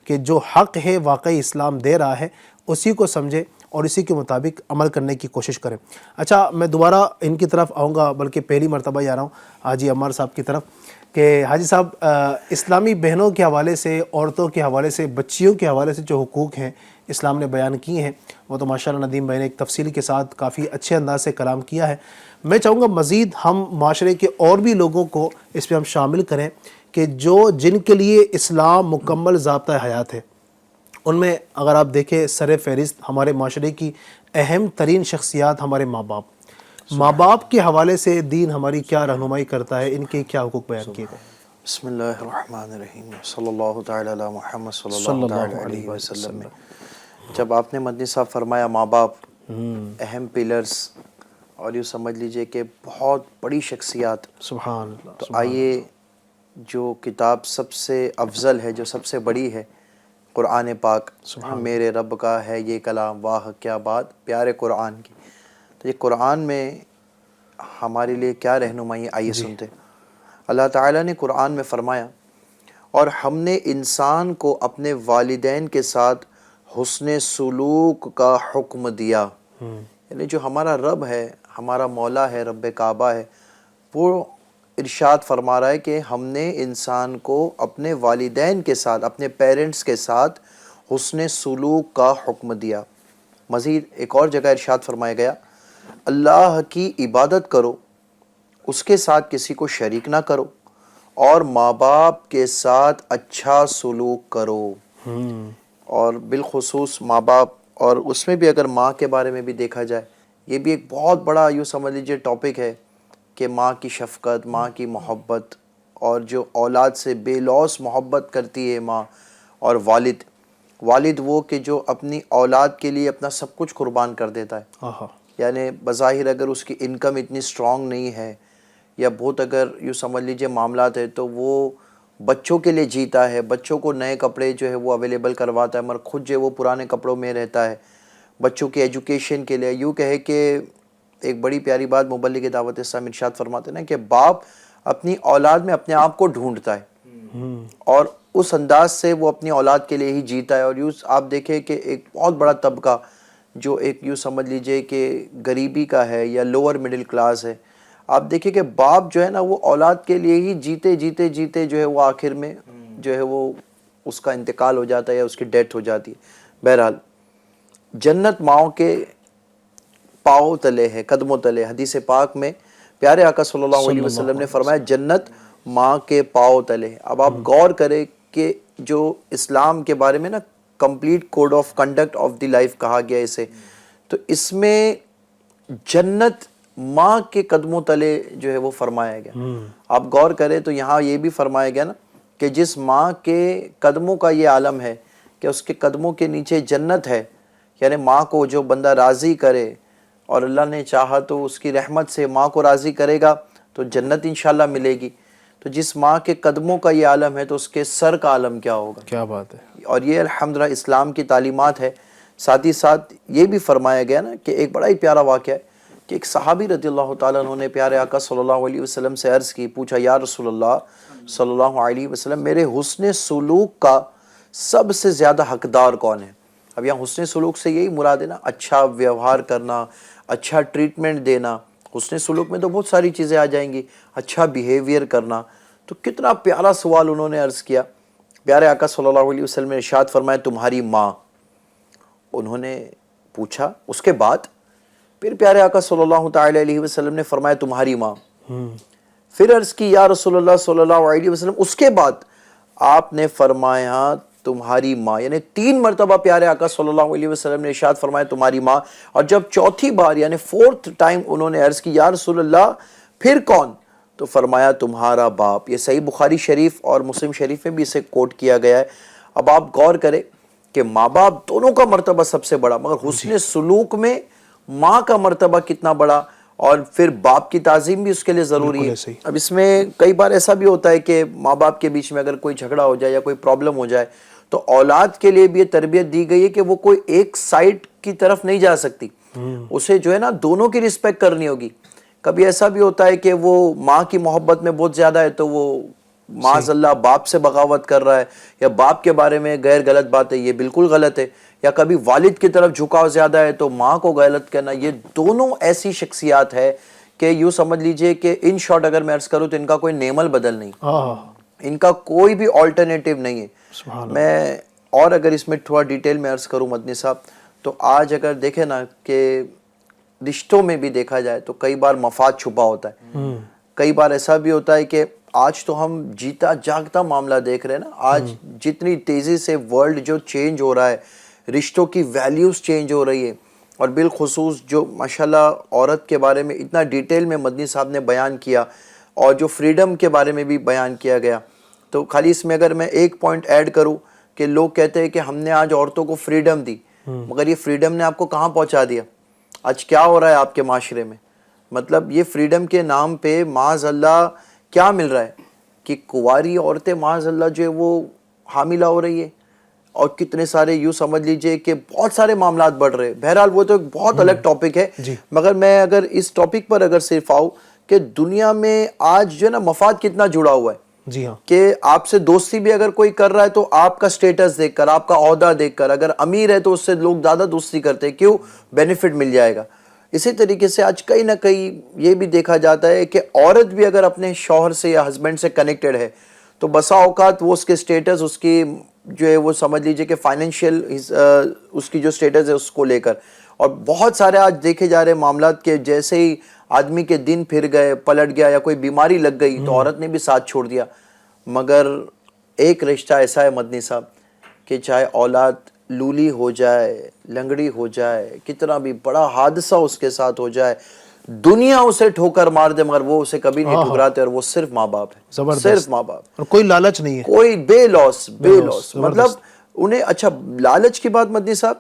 Speaker 2: کہ جو حق ہے واقعی اسلام دے رہا ہے, اسی کو سمجھے اور اسی کے مطابق عمل کرنے کی کوشش کریں. اچھا میں دوبارہ ان کی طرف آؤں گا, بلکہ پہلی مرتبہ ہی آ رہا ہوں حاجی عمار صاحب کی طرف, کہ حاجی صاحب اسلامی بہنوں کے حوالے سے, عورتوں کے حوالے سے, بچیوں کے حوالے سے جو حقوق ہیں اسلام نے بیان کیے ہیں وہ تو ماشاءاللہ ندیم بھائی نے ایک تفصیل کے ساتھ کافی اچھے انداز سے کلام کیا ہے. میں چاہوں گا مزید ہم معاشرے کے اور بھی لوگوں کو اس پہ ہم شامل کریں کہ جن کے لیے اسلام مکمل ضابطہ حیات ہے. ان میں اگر آپ دیکھیں سر فہرست ہمارے معاشرے کی اہم ترین شخصیات ہمارے ماں باپ کے حوالے سے دین ہماری کیا رہنمائی کرتا ہے, ان کے کیا حقوق بیان کیے گئے.
Speaker 4: بسم اللہ الرحمن الرحیم, صلی اللہ تعالی علی محمد صلی اللہ تعالی علیہ وسلم. جب آپ نے مدنی صاحب فرمایا ماں باپ اہم پیلرز, اور یوں سمجھ لیجئے کہ بہت بڑی شخصیات,
Speaker 2: سبحان اللہ.
Speaker 4: تو آئیے جو کتاب سب سے افضل ہے, جو سب سے بڑی ہے, قرآن پاک, میرے رب کا ہے یہ کلام, واہ کیا بات پیارے قرآن کی. تو یہ قرآن میں ہمارے لیے کیا رہنمائی, آئیے سنتے. اللہ تعالیٰ نے قرآن میں فرمایا, اور ہم نے انسان کو اپنے والدین کے ساتھ حسن سلوک کا حکم دیا. یعنی جو ہمارا رب ہے, ہمارا مولا ہے, رب کعبہ ہے, وہ ارشاد فرما رہا ہے کہ ہم نے انسان کو اپنے والدین کے ساتھ, اپنے پیرنٹس کے ساتھ حسن سلوک کا حکم دیا. مزید ایک اور جگہ ارشاد فرمایا گیا, اللہ کی عبادت کرو, اس کے ساتھ کسی کو شریک نہ کرو, اور ماں باپ کے ساتھ اچھا سلوک کرو. اور بالخصوص ماں باپ, اور اس میں بھی اگر ماں کے بارے میں بھی دیکھا جائے, یہ بھی ایک بہت بڑا یوں سمجھ لیجیے ٹاپک ہے کہ ماں کی شفقت, ماں کی محبت, اور جو اولاد سے بے لوث محبت کرتی ہے ماں. اور والد وہ کہ جو اپنی اولاد کے لیے اپنا سب کچھ قربان کر دیتا ہے. یعنی بظاہر اگر اس کی انکم اتنی سٹرونگ نہیں ہے, یا بہت اگر یوں سمجھ لیجیے معاملات ہے, تو وہ بچوں کے لیے جیتا ہے, بچوں کو نئے کپڑے جو ہے وہ اویلیبل کرواتا ہے, مگر خود جو ہے وہ پرانے کپڑوں میں رہتا ہے. بچوں کی ایجوکیشن کے لیے یوں کہے کہ ایک بڑی پیاری بات مبلغ دعوت اسلام ارشاد فرماتے ہیں نا کہ باپ اپنی اولاد میں اپنے آپ کو ڈھونڈتا ہے, اور اس انداز سے وہ اپنی اولاد کے لیے ہی جیتا ہے. اور یوں آپ دیکھیں کہ ایک بہت بڑا طبقہ جو ایک یوں سمجھ لیجئے کہ غریبی کا ہے یا لوور مڈل کلاس ہے, آپ دیکھیں کہ باپ جو ہے نا وہ اولاد کے لیے ہی جیتے جو ہے وہ آخر میں
Speaker 5: جو ہے وہ اس کا انتقال ہو جاتا ہے یا اس کی ڈیتھ ہو جاتی ہے. بہرحال جنت ماؤں کے پاؤں تلے ہے، قدموں تلے. حدیث پاک میں پیارے آقا صلی اللہ علیہ وسلم نے فرمایا جنت ماں کے پاؤں تلے ہے. اب آپ غور کریں کہ جو اسلام کے بارے میں نا complete code of conduct of the life کہا گیا اسے، تو اس میں جنت ماں کے قدموں تلے جو ہے وہ فرمایا گیا. آپ غور کریں تو یہاں یہ بھی فرمایا گیا نا کہ جس ماں کے قدموں کا یہ عالم ہے کہ اس کے قدموں کے نیچے جنت ہے، یعنی ماں کو جو بندہ راضی کرے اور اللہ نے چاہا تو اس کی رحمت سے ماں کو راضی کرے گا تو جنت انشاءاللہ ملے گی. تو جس ماں کے قدموں کا یہ عالم ہے تو اس کے سر کا عالم کیا ہوگا.
Speaker 2: کیا بات ہے.
Speaker 5: اور یہ الحمدللہ اسلام کی تعلیمات ہے. ساتھ ہی ساتھ یہ بھی فرمایا گیا نا کہ ایک بڑا ہی پیارا واقعہ ہے کہ ایک صحابی رضی اللہ تعالیٰ عنہ نے پیارے آقا صلی اللہ علیہ وسلم سے عرض کی، پوچھا یا رسول اللہ صلی اللہ علیہ وسلم میرے حسن سلوک کا سب سے زیادہ حقدار کون ہے. اب یہاں حسن سلوک سے یہی مراد ہے نا اچھا ویوہار کرنا، اچھا ٹریٹمنٹ دینا. حسن سلوک میں تو بہت ساری چیزیں آ جائیں گی، اچھا بیہیویئر کرنا. تو کتنا پیارا سوال انہوں نے عرض کیا. پیارے آقا صلی اللہ علیہ وسلم نے ارشاد فرمایا تمہاری ماں. انہوں نے پوچھا اس کے بعد پھر پیارے آقا صلی اللہ تعالی علیہ وسلم نے فرمایا تمہاری ماں. پھر عرض کی یا رسول اللہ صلی اللہ علیہ وسلم اس کے بعد آپ نے فرمایا تمہاری ماں. یعنی 3 مرتبہ پیارے آقا صلی اللہ علیہ وسلم نے ارشاد فرمایا تمہاری ماں. اور جب چوتھی بار یعنی 4th ٹائم انہوں نے عرض کی یا رسول اللہ پھر کون، تو فرمایا تمہارا باپ. یہ صحیح بخاری شریف اور مسلم شریف میں بھی اسے کوٹ کیا گیا ہے. اب آپ غور کریں کہ ماں باپ دونوں کا مرتبہ سب سے بڑا، مگر حسن سلوک میں ماں کا مرتبہ کتنا بڑا، اور پھر باپ کی تعظیم بھی اس کے لیے ضروری ہے. اب اس میں کئی بار ایسا بھی ہوتا ہے کہ ماں باپ کے بیچ میں اگر کوئی جھگڑا ہو جائے یا کوئی پرابلم ہو جائے تو اولاد کے لیے بھی یہ تربیت دی گئی ہے کہ وہ کوئی ایک سائڈ کی طرف نہیں جا سکتی، اسے جو ہے نا دونوں کی رسپیکٹ کرنی ہوگی. کبھی ایسا بھی ہوتا ہے کہ وہ ماں کی محبت میں بہت زیادہ ہے تو وہ معاذ اللہ باپ سے بغاوت کر رہا ہے یا باپ کے بارے میں غیر غلط بات ہے، یہ بالکل غلط ہے. یا کبھی والد کی طرف جھکاؤ زیادہ ہے تو ماں کو غلط کرنا. یہ دونوں ایسی شخصیات ہے کہ یوں سمجھ لیجئے کہ ان شارٹ اگر میں عرض کروں تو ان کا کوئی نعم البدل نہیں، ان کا کوئی بھی آلٹرنیٹیو نہیں ہے. میں اور اگر اس میں تھوڑا ڈیٹیل میں عرض کروں مدنی صاحب، تو آج اگر دیکھیں نا کہ رشتوں میں بھی دیکھا جائے تو کئی بار مفاد چھپا ہوتا ہے. کئی بار ایسا بھی ہوتا ہے کہ آج تو ہم جیتا جاگتا معاملہ دیکھ رہے ہیں نا. آج جتنی تیزی سے ورلڈ جو چینج ہو رہا ہے، رشتوں کی ویلیوز چینج ہو رہی ہے، اور بالخصوص جو ماشاءاللہ عورت کے بارے میں اتنا ڈیٹیل میں مدنی صاحب نے بیان کیا اور جو فریڈم کے بارے میں بھی بیان کیا گیا. تو خالی اس میں اگر میں ایک پوائنٹ ایڈ کروں کہ لوگ کہتے ہیں کہ ہم نے آج عورتوں کو فریڈم دی، مگر یہ فریڈم نے آپ کو کہاں پہنچا دیا؟ آج کیا ہو رہا ہے آپ کے معاشرے میں؟ مطلب یہ فریڈم کے نام پہ معاذ اللہ کیا مل رہا ہے کہ کنواری عورتیں معاذ اللہ جو ہے وہ حاملہ ہو رہی ہے، اور کتنے سارے یوں سمجھ لیجئے کہ بہت سارے معاملات بڑھ رہے ہیں. بہرحال وہ تو ایک بہت الگ ٹاپک ہے، مگر میں اگر اس ٹاپک پر اگر صرف آؤں کہ دنیا میں آج جو ہے نا مفاد کتنا جڑا ہوا ہے.
Speaker 2: جی ہاں، کہ
Speaker 5: آپ سے دوستی بھی اگر کوئی کر رہا ہے تو آپ کا سٹیٹس دیکھ کر، آپ کا عہدہ دیکھ کر. اگر امیر ہے تو اس سے لوگ زیادہ دوستی کرتے ہیں، کیوں؟ بینیفٹ مل جائے گا. اسی طریقے سے آج کہیں نہ کہیں یہ بھی دیکھا جاتا ہے کہ عورت بھی اگر اپنے شوہر سے یا ہسبینڈ سے کنیکٹڈ ہے تو بسا اوقات وہ اس کے سٹیٹس، اس کی جو ہے وہ سمجھ لیجئے کہ فائنینشیل اس کی جو سٹیٹس ہے اس کو لے کر. اور بہت سارے آج دیکھے جا رہے معاملات کے جیسے ہی آدمی کے دن پھر گئے، پلٹ گیا یا کوئی بیماری لگ گئی تو عورت نے بھی ساتھ چھوڑ دیا. مگر ایک رشتہ ایسا ہے مدنی صاحب کہ چاہے اولاد لولی ہو جائے، لنگڑی ہو جائے، کتنا بھی بڑا حادثہ اس کے ساتھ ہو جائے، دنیا اسے ٹھوکر مار دے، مگر وہ اسے کبھی نہیں ٹھکراتے، اور وہ صرف ماں باپ ہے، صرف ماں باپ،
Speaker 2: اور کوئی لالچ نہیں ہے،
Speaker 5: کوئی بے لوس. مطلب انہیں اچھا لالچ کی بات مدنی صاحب،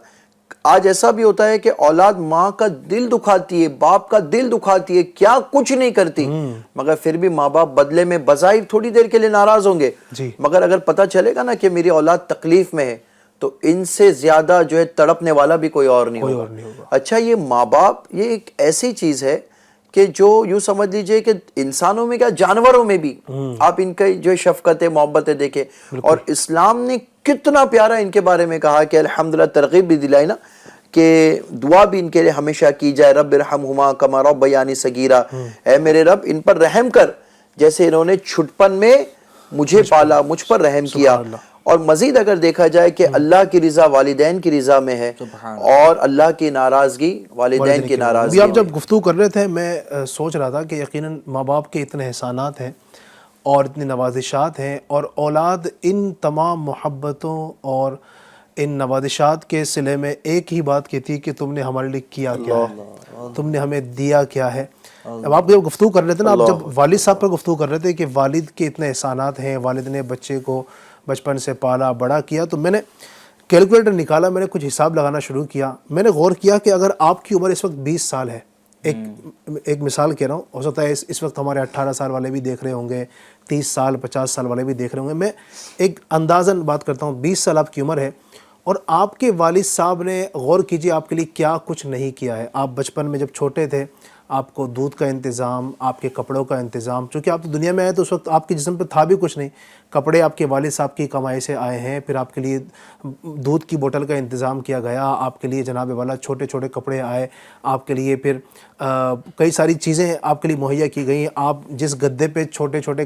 Speaker 5: آج ایسا بھی ہوتا ہے کہ اولاد ماں کا دل دکھاتی ہے، باپ کا دل دکھاتی ہے، کیا کچھ نہیں کرتی، مگر پھر بھی ماں باپ بدلے میں بظاہر تھوڑی دیر کے لیے ناراض ہوں گے، مگر اگر پتہ چلے گا نا کہ میری اولاد تکلیف میں ہے تو ان سے زیادہ جو ہے تڑپنے والا بھی کوئی اور نہیں ہوگا. اچھا یہ ماں باپ یہ ایک ایسی چیز ہے کہ جو یوں سمجھ لیجئے کہ انسانوں میں کیا جانوروں میں بھی آپ ان کا جو شفقت محبتیں دیکھیں. اور اسلام نے کتنا پیارا ان کے بارے میں کہا کہ الحمدللہ ترغیب بھی دلائی نا کہ دعا بھی ان کے لیے ہمیشہ کی جائے، رب ارحمہما کما ربیانی صغیرا، اے میرے رب ان پر رحم کر جیسے انہوں نے چھٹپن میں مجھے پالا, مجھ پر رحم کیا. اور مزید اگر دیکھا جائے کہ اللہ کی رضا والدین کی رضا میں ہے اور اللہ کی ناراضگی والدین کی ناراضگی.
Speaker 2: ابھی آپ جب گفتگو کر رہے تھے میں سوچ رہا تھا کہ یقیناً ماں باپ کے اتنے احسانات ہیں اور اتنی نوازشات ہیں, اور اولاد ان تمام محبتوں اور ان نوازشات کے صلے میں ایک ہی بات کہتی ہے کہ تم نے ہمارے لیے کیا کیا ہے, تم نے ہمیں دیا کیا ہے. اب آپ جب گفتگو کر رہے تھے نا, آپ جب والد صاحب پر گفتگو کر رہے تھے کہ والد کے اتنے احسانات ہیں, والد نے بچے کو بچپن سے پالا بڑا کیا, تو میں نے کیلکولیٹر نکالا, میں نے کچھ حساب لگانا شروع کیا. میں نے غور کیا کہ اگر آپ کی عمر اس وقت 20 سال ہے, ایک مثال کہہ رہا ہوں, ہو سکتا ہے اس وقت ہمارے 18 سال والے بھی دیکھ رہے ہوں گے, 30 سال 50 سال والے بھی دیکھ رہے ہوں گے. میں ایک اندازاً بات کرتا ہوں, 20 سال آپ کی عمر ہے اور آپ کے والد صاحب نے, غور کیجئے آپ کے لیے کیا کچھ نہیں کیا ہے. آپ بچپن میں جب چھوٹے تھے آپ کو دودھ کا انتظام, آپ کے کپڑوں کا انتظام, چونکہ آپ تو دنیا میں آئے تو اس وقت آپ کے جسم پہ تھا بھی کچھ نہیں, کپڑے آپ کے والد صاحب کی کمائی سے آئے ہیں, پھر آپ کے لیے دودھ کی بوتل کا انتظام کیا گیا, آپ کے لیے جناب والا چھوٹے چھوٹے کپڑے آئے, آپ کے لیے پھر کئی ساری چیزیں آپ کے لیے مہیا کی گئیں. آپ جس گدے پہ چھوٹے چھوٹے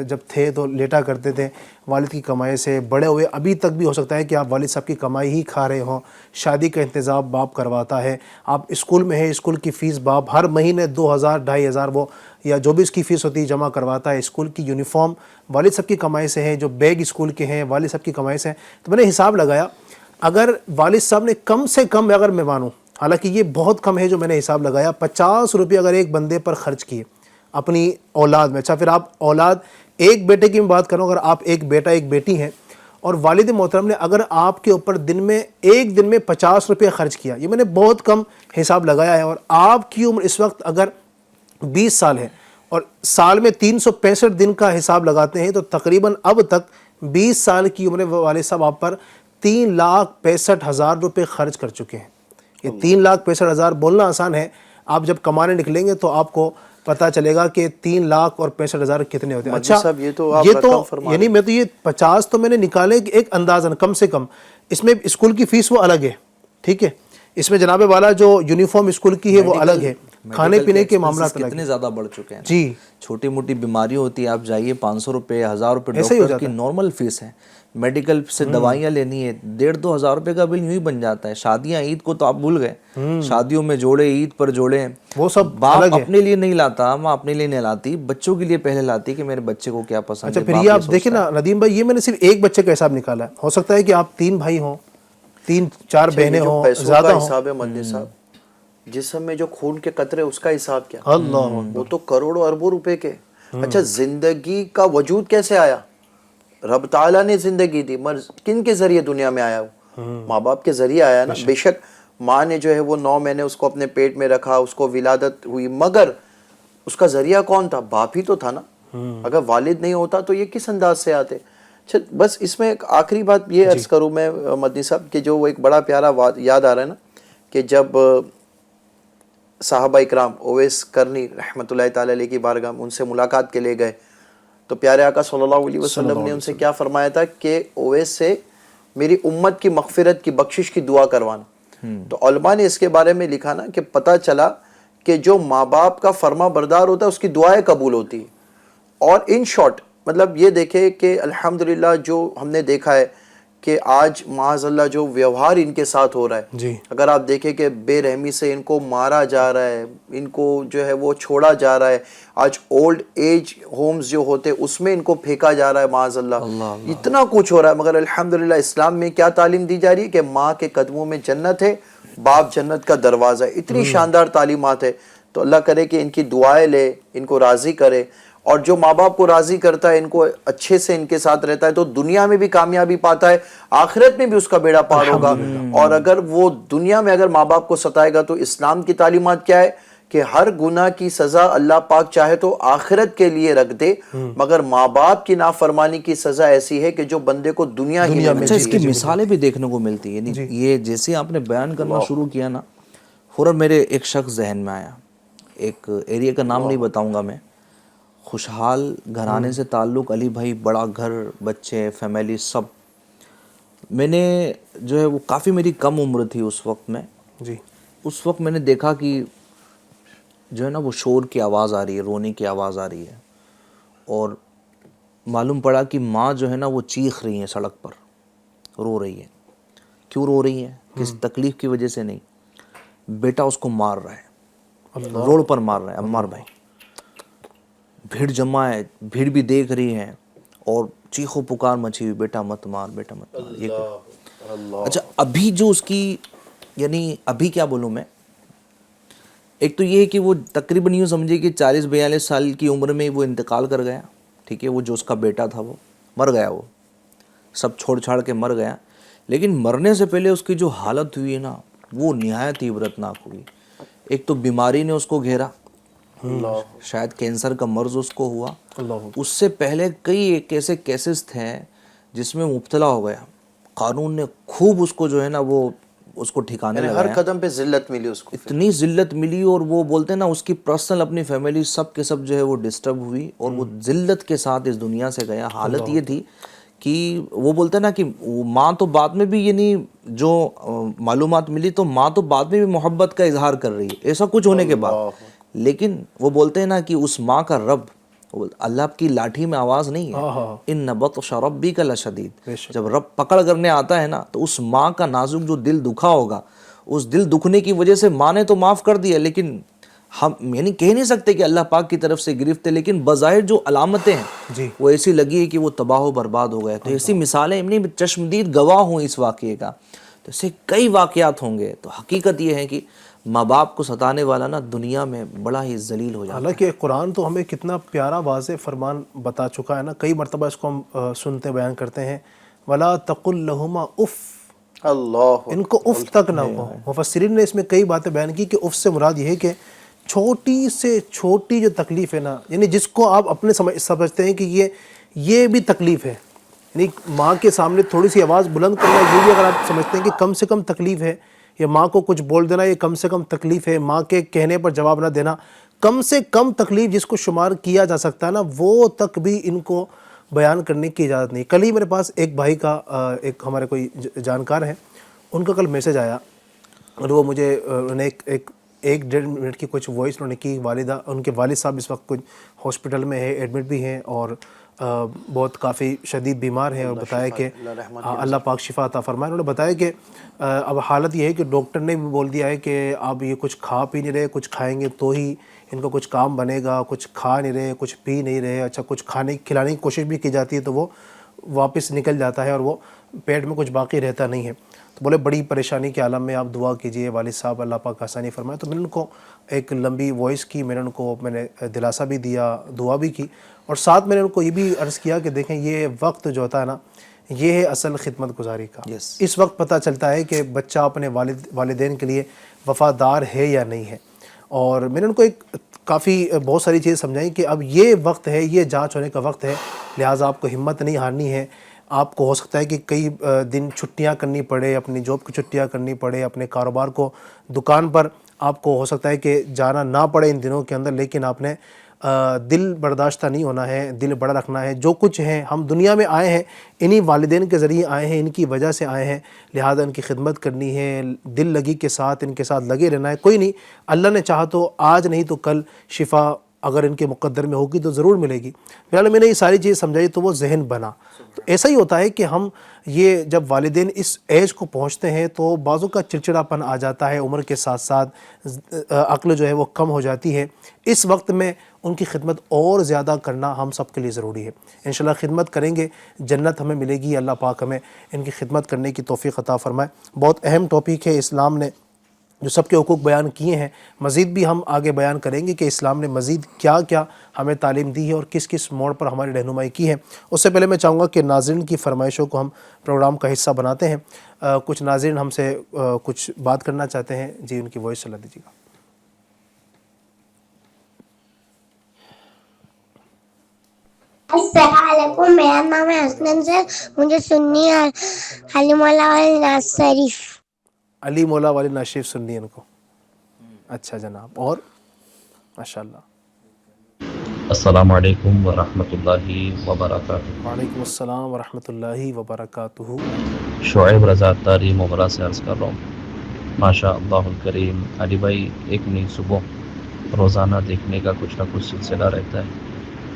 Speaker 2: جب تھے تو لیٹا کرتے تھے والد کی کمائی سے, بڑے ہوئے ابھی تک بھی ہو سکتا ہے کہ آپ والد صاحب کی کمائی ہی کھا رہے ہوں. شادی کا انتظام باپ کرواتا ہے, آپ اسکول میں ہیں, اسکول کی فیس باپ ہر مہینے 2000 2500 وہ یا جو بھی اس کی فیس ہوتی ہے جمع کرواتا ہے. اسکول کی یونیفارم والد صاحب کی کمائی سے ہے, جو بیگ اسکول کے ہیں والد صاحب کی کمائی سے ہیں. تو میں نے حساب لگایا, اگر والد صاحب نے کم سے کم, اگر میں مانوں, حالانکہ یہ بہت کم ہے جو میں نے حساب لگایا, 50 روپے اگر ایک بندے پر خرچ کیے اپنی اولاد میں. اچھا پھر آپ اولاد, ایک بیٹے کی میں بات کروں, اگر آپ ایک بیٹا ایک بیٹی ہیں اور والد محترم نے اگر آپ کے اوپر ایک دن میں 50 روپے خرچ کیا, یہ میں نے بہت کم حساب لگایا ہے, اور آپ کی عمر اس وقت اگر 20 سال ہے اور سال میں 365 دن کا حساب لگاتے ہیں تو تقریباً اب تک 20 سال کی عمر والد صاحب آپ پر 3,65,000 روپے خرچ کر چکے ہیں. یہ 3,65,000 بولنا آسان ہے, آپ جب کمانے نکلیں گے تو آپ کو پتہ چلے گا کہ 3,65,000 کتنے ہوتے ہیں. اچھا
Speaker 5: صاحب یہ تو
Speaker 2: یعنی میں تو یہ 50 تو میں نے نکالے کہ ایک اندازاً کم سے کم, اس میں اسکول کی فیس وہ الگ ہے, ٹھیک ہے, اس میں جناب والا جو یونیفارم اسکول کی ہے وہ الگ ہے, کھانے پینے کے معاملات الگ
Speaker 4: کتنے زیادہ بڑھ چکے ہیں.
Speaker 2: جی,
Speaker 4: چھوٹی موٹی بیماری ہوتی ہے, آپ جائیے 500 روپے 1000 روپے ڈاکٹر کی نارمل فیس ہے. میڈیکل سے دوائیاں لینی ہے 1,500-2,000 روپے کا بل یوں ہی بن جاتا ہے. شادیاں عید کو تو آپ بھول گئے, شادیوں میں جوڑے, عید پر جوڑے,
Speaker 2: وہ سب
Speaker 4: باپ اپنے لیے نہیں لاتا, ماں اپنے لیے نہیں لاتی, بچوں کے لیے پہلے لاتی کہ میرے بچے کو کیا پسند ہے.
Speaker 2: اچھا پھر یہ آپ دیکھیں نا ندیم بھائی, یہ میں نے صرف ایک بچے کا حساب نکالا ہے, ہو سکتا ہے کہ آپ 3 بھائی ہوں, 3-4 بہنیں ہوں, زیادہ ہوں.
Speaker 5: حساب ہے مدنی صاحب, جسم میں جو خون کے قطرے اس کا حساب کیا,
Speaker 2: اللہ
Speaker 5: وہ تو کروڑوں اربوں روپے کے. اچھا زندگی کا وجود کیسے آیا, رب تعالیٰ نے زندگی دی, کن کے ذریعے دنیا میں آیا, ماں باپ کے ذریعے آیا نا. بے شک ماں نے جو ہے وہ 9 مہینے اس کو اپنے پیٹ میں رکھا, اس کو ولادت ہوئی, مگر اس کا ذریعہ کون تھا, باپ ہی تو تھا نا. اگر والد نہیں ہوتا تو یہ کس انداز سے آتے. اچھا بس اس میں ایک آخری بات یہ عرض کروں میں مدنی صاحب, کہ جو وہ ایک بڑا پیارا یاد آ رہا ہے نا, کہ جب صحابہ اکرام اویس کرنی رحمۃ اللہ تعالی علیہ کی بارگاہ ان سے ملاقات کے لیے گئے, تو پیارے آقا صلی اللہ علیہ وسلم نے ان سے کیا فرمایا تھا کہ اویس سے میری امت کی مغفرت کی بخشش کی دعا کروانا. تو علماء نے اس کے بارے میں لکھا نا کہ پتہ چلا کہ جو ماں باپ کا فرما بردار ہوتا ہے اس کی دعائیں قبول ہوتی ہیں. اور ان شارٹ مطلب یہ دیکھے کہ الحمدللہ جو ہم نے دیکھا ہے کہ آج معاذ اللہ جو ویوہار ان کے ساتھ ہو رہا ہے,
Speaker 2: جی,
Speaker 5: اگر آپ دیکھیں کہ بے رحمی سے ان کو مارا جا رہا ہے, ان کو جو ہے وہ چھوڑا جا رہا ہے, آج اولڈ ایج ہومز جو ہوتے اس میں ان کو پھینکا جا رہا ہے معاذ اللہ, اتنا کچھ ہو رہا ہے. مگر الحمدللہ اسلام میں کیا تعلیم دی جا رہی ہے کہ ماں کے قدموں میں جنت ہے, باپ جنت کا دروازہ ہے. اتنی شاندار تعلیمات ہے. تو اللہ کرے کہ ان کی دعائیں لے, ان کو راضی کرے, اور جو ماں باپ کو راضی کرتا ہے, ان کو اچھے سے ان کے ساتھ رہتا ہے, تو دنیا میں بھی کامیابی پاتا ہے, آخرت میں بھی اس کا بیڑا پار ہوگا. اور اگر وہ دنیا میں اگر ماں باپ کو ستائے گا, تو اسلام کی تعلیمات کیا ہے کہ ہر گناہ کی سزا اللہ پاک چاہے تو آخرت کے لیے رکھ دے, مگر ماں باپ کی نافرمانی کی سزا ایسی ہے کہ جو بندے کو دنیا ہی میں
Speaker 4: اچھا اس کی مثالیں بھی دیکھنے کو ملتی ہیں. یہ جیسے آپ نے بیان کرنا شروع کیا نا, فوراً میرے ایک شخص ذہن میں آیا, ایک ایریا کا نام نہیں بتاؤں گا میں, خوشحال گھرانے سے تعلق, علی بھائی, بڑا گھر, بچے, فیملی سب. میں نے جو ہے وہ کافی میری کم عمر تھی اس وقت میں, اس وقت میں نے دیکھا کہ جو ہے نا وہ شور کی آواز آ رہی ہے, رونے کی آواز آ رہی ہے, اور معلوم پڑا کہ ماں جو ہے نا وہ چیخ رہی ہیں سڑک پر, رو رہی ہے. کیوں رو رہی ہیں؟ کسی تکلیف کی وجہ سے نہیں, بیٹا اس کو مار رہا ہے, روڈ پر مار رہا ہے. عمار بھائی, بھیڑ جمع ہے, بھیڑ بھی دیکھ رہی ہے اور چیخو پکار مچی ہوئی, بیٹا مت مار, بیٹا مت مار. یہ اچھا, ابھی جو اس کی, یعنی ابھی کیا بولوں میں, ایک تو یہ ہے کہ وہ تقریباً یوں سمجھے کہ 40-42 سال کی عمر میں وہ انتقال کر گیا. ٹھیک ہے, وہ جو اس کا بیٹا تھا وہ مر گیا, وہ سب چھوڑ چھاڑ کے مر گیا. لیکن مرنے سے پہلے اس کی جو حالت ہوئی ہے نا وہ نہایت عبرتناک ہوئی. ایک تو بیماری نے اس کو گھیرا, شاید کینسر کا مرض اس کو ہوا. اس سے پہلے کئی ایک ایسے کیسز تھے جس میں مبتلا ہو گیا. قانون نے خوب اس کو جو ہے نا وہ اس کو ٹھکانے لگایا.
Speaker 5: ہر قدم پہ ذلت ملی اس کو,
Speaker 4: اتنی ذلت ملی, اور وہ بولتے ہیں نا اس کی پرسنل اپنی فیملی سب کے سب جو ہے وہ ڈسٹرب ہوئی, اور وہ ذلت کے ساتھ اس دنیا سے گیا. حالت یہ تھی کہ وہ بولتے ہیں نا کہ ماں تو بعد میں بھی, یعنی جو معلومات ملی تو ماں تو بعد میں بھی محبت کا اظہار کر رہی ہے ایسا کچھ ہونے کے بعد. لیکن وہ بولتے ہیں نا کہ اس ماں کا رب, اللہ کی لاٹھی میں آواز نہیں ہے, ان بطش ربک لشدید. جب رب پکڑ کرنے آتا ہے نا تو اس ماں کا نازک جو دل دکھا ہوگا, اس دل دکھنے کی وجہ سے ماں نے تو معاف کر دیا, لیکن ہم یعنی کہہ نہیں سکتے کہ اللہ پاک کی طرف سے گرفت ہے, لیکن بظاہر جو علامتیں ہیں وہ ایسی لگی ہے کہ وہ تباہ و برباد ہو گئے. تو ایسی مثالیں اپنی چشمدید گواہ ہوں اس واقعے کا, تو ایسے کئی واقعات ہوں گے. تو حقیقت یہ ہے کہ ماں باپ کو ستانے والا نا دنیا میں بڑا ہی ذلیل ہو جاتا ہے.
Speaker 2: حالانکہ قرآن تو ہمیں کتنا پیارا واضح فرمان بتا چکا ہے نا, کئی مرتبہ اس کو ہم سنتے بیان کرتے ہیں, وَلَا تَقُلْ لَهُمَا اُف,
Speaker 5: اللہ,
Speaker 2: ان کو اف تک نہ ہو. مفسرین نے اس میں کئی باتیں بیان کی کہ اف سے مراد یہ ہے کہ چھوٹی سے چھوٹی جو تکلیف ہے نا, یعنی جس کو آپ اپنے سمجھتے ہیں کہ یہ بھی تکلیف ہے, یعنی ماں کے سامنے تھوڑی سی آواز بلند کرنا, یہ بھی اگر آپ سمجھتے ہیں کہ کم سے کم تکلیف ہے, یا ماں کو کچھ بول دینا یہ کم سے کم تکلیف ہے, ماں کے کہنے پر جواب نہ دینا کم سے کم تکلیف جس کو شمار کیا جا سکتا ہے نا, وہ تک بھی ان کو بیان کرنے کی اجازت نہیں. کل ہی میرے پاس ایک بھائی کا, ایک ہمارے کوئی جانکار ہیں, ان کا کل میسج آیا, اور وہ مجھے انہیں ایک 1.5 منٹ کی کچھ وائس انہوں نے کی. والدہ, ان کے والد صاحب اس وقت کچھ ہاسپٹل میں ہے, ایڈمٹ بھی ہیں, اور بہت کافی شدید بیمار ہیں, اور بتایا کہ اللہ پاک شفا عطا فرمائے. انہوں نے بتایا کہ اب حالت یہ ہے کہ ڈاکٹر نے بھی بول دیا ہے کہ آپ یہ کچھ کھا پی نہیں رہے, کچھ کھائیں گے تو ہی ان کو کچھ کام بنے گا, کچھ کھا نہیں رہے, کچھ پی نہیں رہے. اچھا, کچھ کھلانے کی کوشش بھی کی جاتی ہے تو وہ واپس نکل جاتا ہے, اور وہ پیٹ میں کچھ باقی رہتا نہیں ہے. تو بولے بڑی پریشانی کے عالم میں آپ دعا کیجئے والد صاحب, اللہ پاک آسانی فرمائے. تو میں نے ان کو ایک لمبی وائس کی, میں نے دلاسا بھی دیا, دعا بھی کی, اور ساتھ میں نے ان کو یہ بھی عرض کیا کہ دیکھیں یہ وقت جو ہوتا ہے نا, یہ ہے اصل خدمت گزاری کا. اس وقت پتہ چلتا ہے کہ بچہ اپنے والدین کے لیے وفادار ہے یا نہیں ہے. اور میں نے ان کو بہت ساری چیزیں سمجھائیں کہ اب یہ وقت ہے, یہ جانچ ہونے کا وقت ہے, لہٰذا آپ کو ہمت نہیں ہارنی ہے. آپ کو ہو سکتا ہے کہ کئی دن چھٹیاں کرنی پڑے, اپنی جاب کی چھٹیاں کرنی پڑے, اپنے کاروبار کو, دکان پر آپ کو ہو سکتا ہے کہ جانا نہ پڑے ان دنوں کے اندر, لیکن آپ نے دل برداشتہ نہیں ہونا ہے, دل بڑا رکھنا ہے. جو کچھ ہیں ہم دنیا میں آئے ہیں انہی والدین کے ذریعے آئے ہیں, ان کی وجہ سے آئے ہیں, لہذا ان کی خدمت کرنی ہے, دل لگی کے ساتھ ان کے ساتھ لگے رہنا ہے. کوئی نہیں, اللہ نے چاہا تو آج نہیں تو کل شفا اگر ان کے مقدر میں ہوگی تو ضرور ملے گی. بہرحال میں نے یہ ساری چیز سمجھائی تو وہ ذہن بنا. تو ایسا ہی ہوتا ہے کہ ہم یہ جب والدین اس ایج کو پہنچتے ہیں تو بعضوں کا چڑچڑاپن آ جاتا ہے, عمر کے ساتھ ساتھ عقل جو ہے وہ کم ہو جاتی ہے. اس وقت میں ان کی خدمت اور زیادہ کرنا ہم سب کے لیے ضروری ہے. انشاءاللہ خدمت کریں گے, جنت ہمیں ملے گی. اللہ پاک ہمیں ان کی خدمت کرنے کی توفیق عطا فرمائے. بہت اہم ٹاپک ہے, اسلام نے جو سب کے حقوق بیان کیے ہیں, مزید بھی ہم آگے بیان کریں گے کہ اسلام نے مزید کیا کیا ہمیں تعلیم دی ہے اور کس کس موڑ پر ہماری رہنمائی کی ہے. اس سے پہلے میں چاہوں گا کہ ناظرین کی فرمائشوں کو ہم پروگرام کا حصہ بناتے ہیں. کچھ ناظرین ہم سے کچھ بات کرنا چاہتے ہیں. جی, ان کی وائس چلا دیجیے گا.
Speaker 6: السلام علیکم, میرا نام ہے حسنین سے, مجھے سنی ہے علی مولا والی ناز شریف.
Speaker 2: علی مولا والی ناز شریف سنی ان کو. اچھا جناب, اور ماشاءاللہ.
Speaker 7: السلام علیکم ورحمۃ اللہ وبرکاتہ.
Speaker 2: وعلیکم السلام ورحمۃ اللہ وبرکاتہ.
Speaker 7: شعیب رضا تاری مغرا سے عرض کر رہا ہوں. ماشاء اللہ الکریم. علی بھائی, ایک نئی صبح روزانہ دیکھنے کا کچھ نہ کچھ سلسلہ رہتا ہے.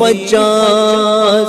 Speaker 3: 50,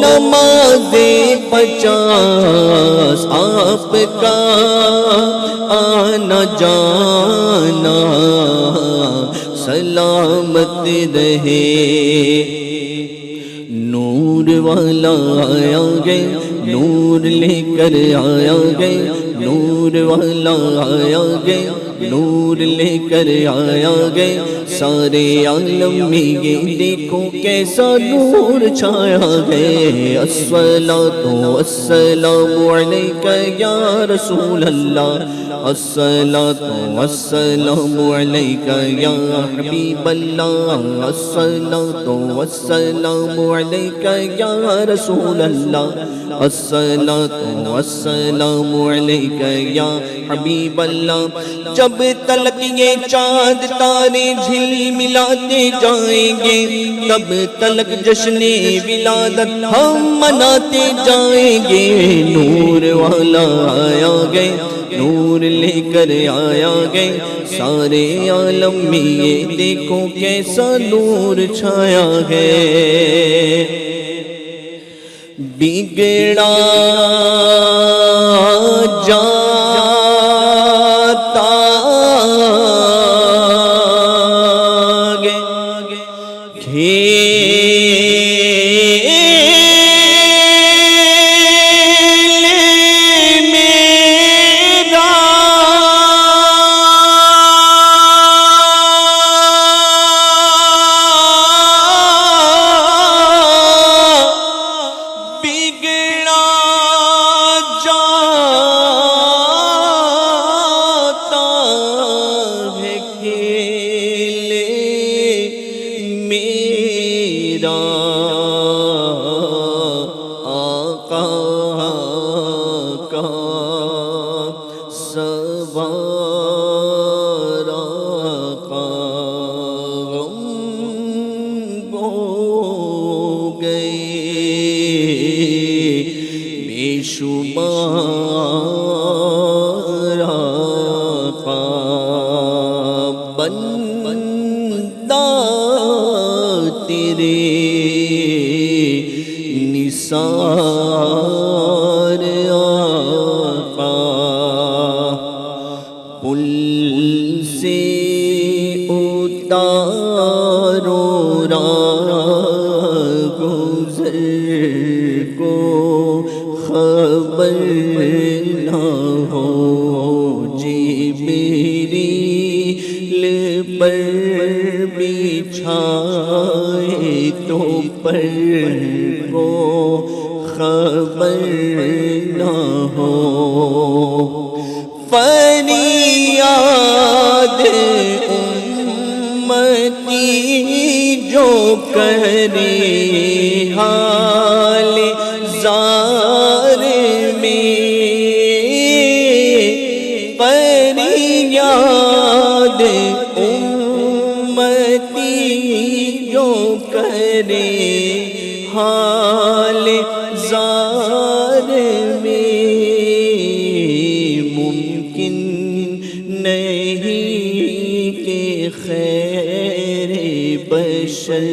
Speaker 3: نماز 50 آپ کا آنا جانا سلامت رہے. نور والا آیا گئے نور لے کر آیا گئے نور والا آیا گئے نور لے کر آیا گئے. سارے عالم میں یہ دیکھو کیسا نور چھایا گئے. الصلاۃ والسلام علیک یا رسول اللہ الصلاۃ والسلام علیک یا حبیب اللہ الصلاۃ والسلام علیک یا رسول اللہ الصلاۃ والسلام علیک یا حبیب اللہ. جب تلک یہ چاند تارے جھل ملاتے جائیں گے تب تلک جشن ولادت ہم مناتے جائیں گے. نور والا آیا گئے نور لے کر آیا گئے. سارے عالم میں یہ دیکھو کیسا نور چھایا ہے. بگڑا جاتا بندہ تیرے نثار آقا پل سے اتارو راہگزر کو خبر نہ ہو جبریل پر بچھائے تو پر کو خبر نہ ہو. فریاد امتی جو کرے حال زار میں فریاد امتی جو کرے حال زار میں ممکن نہیں کہ خیر بشر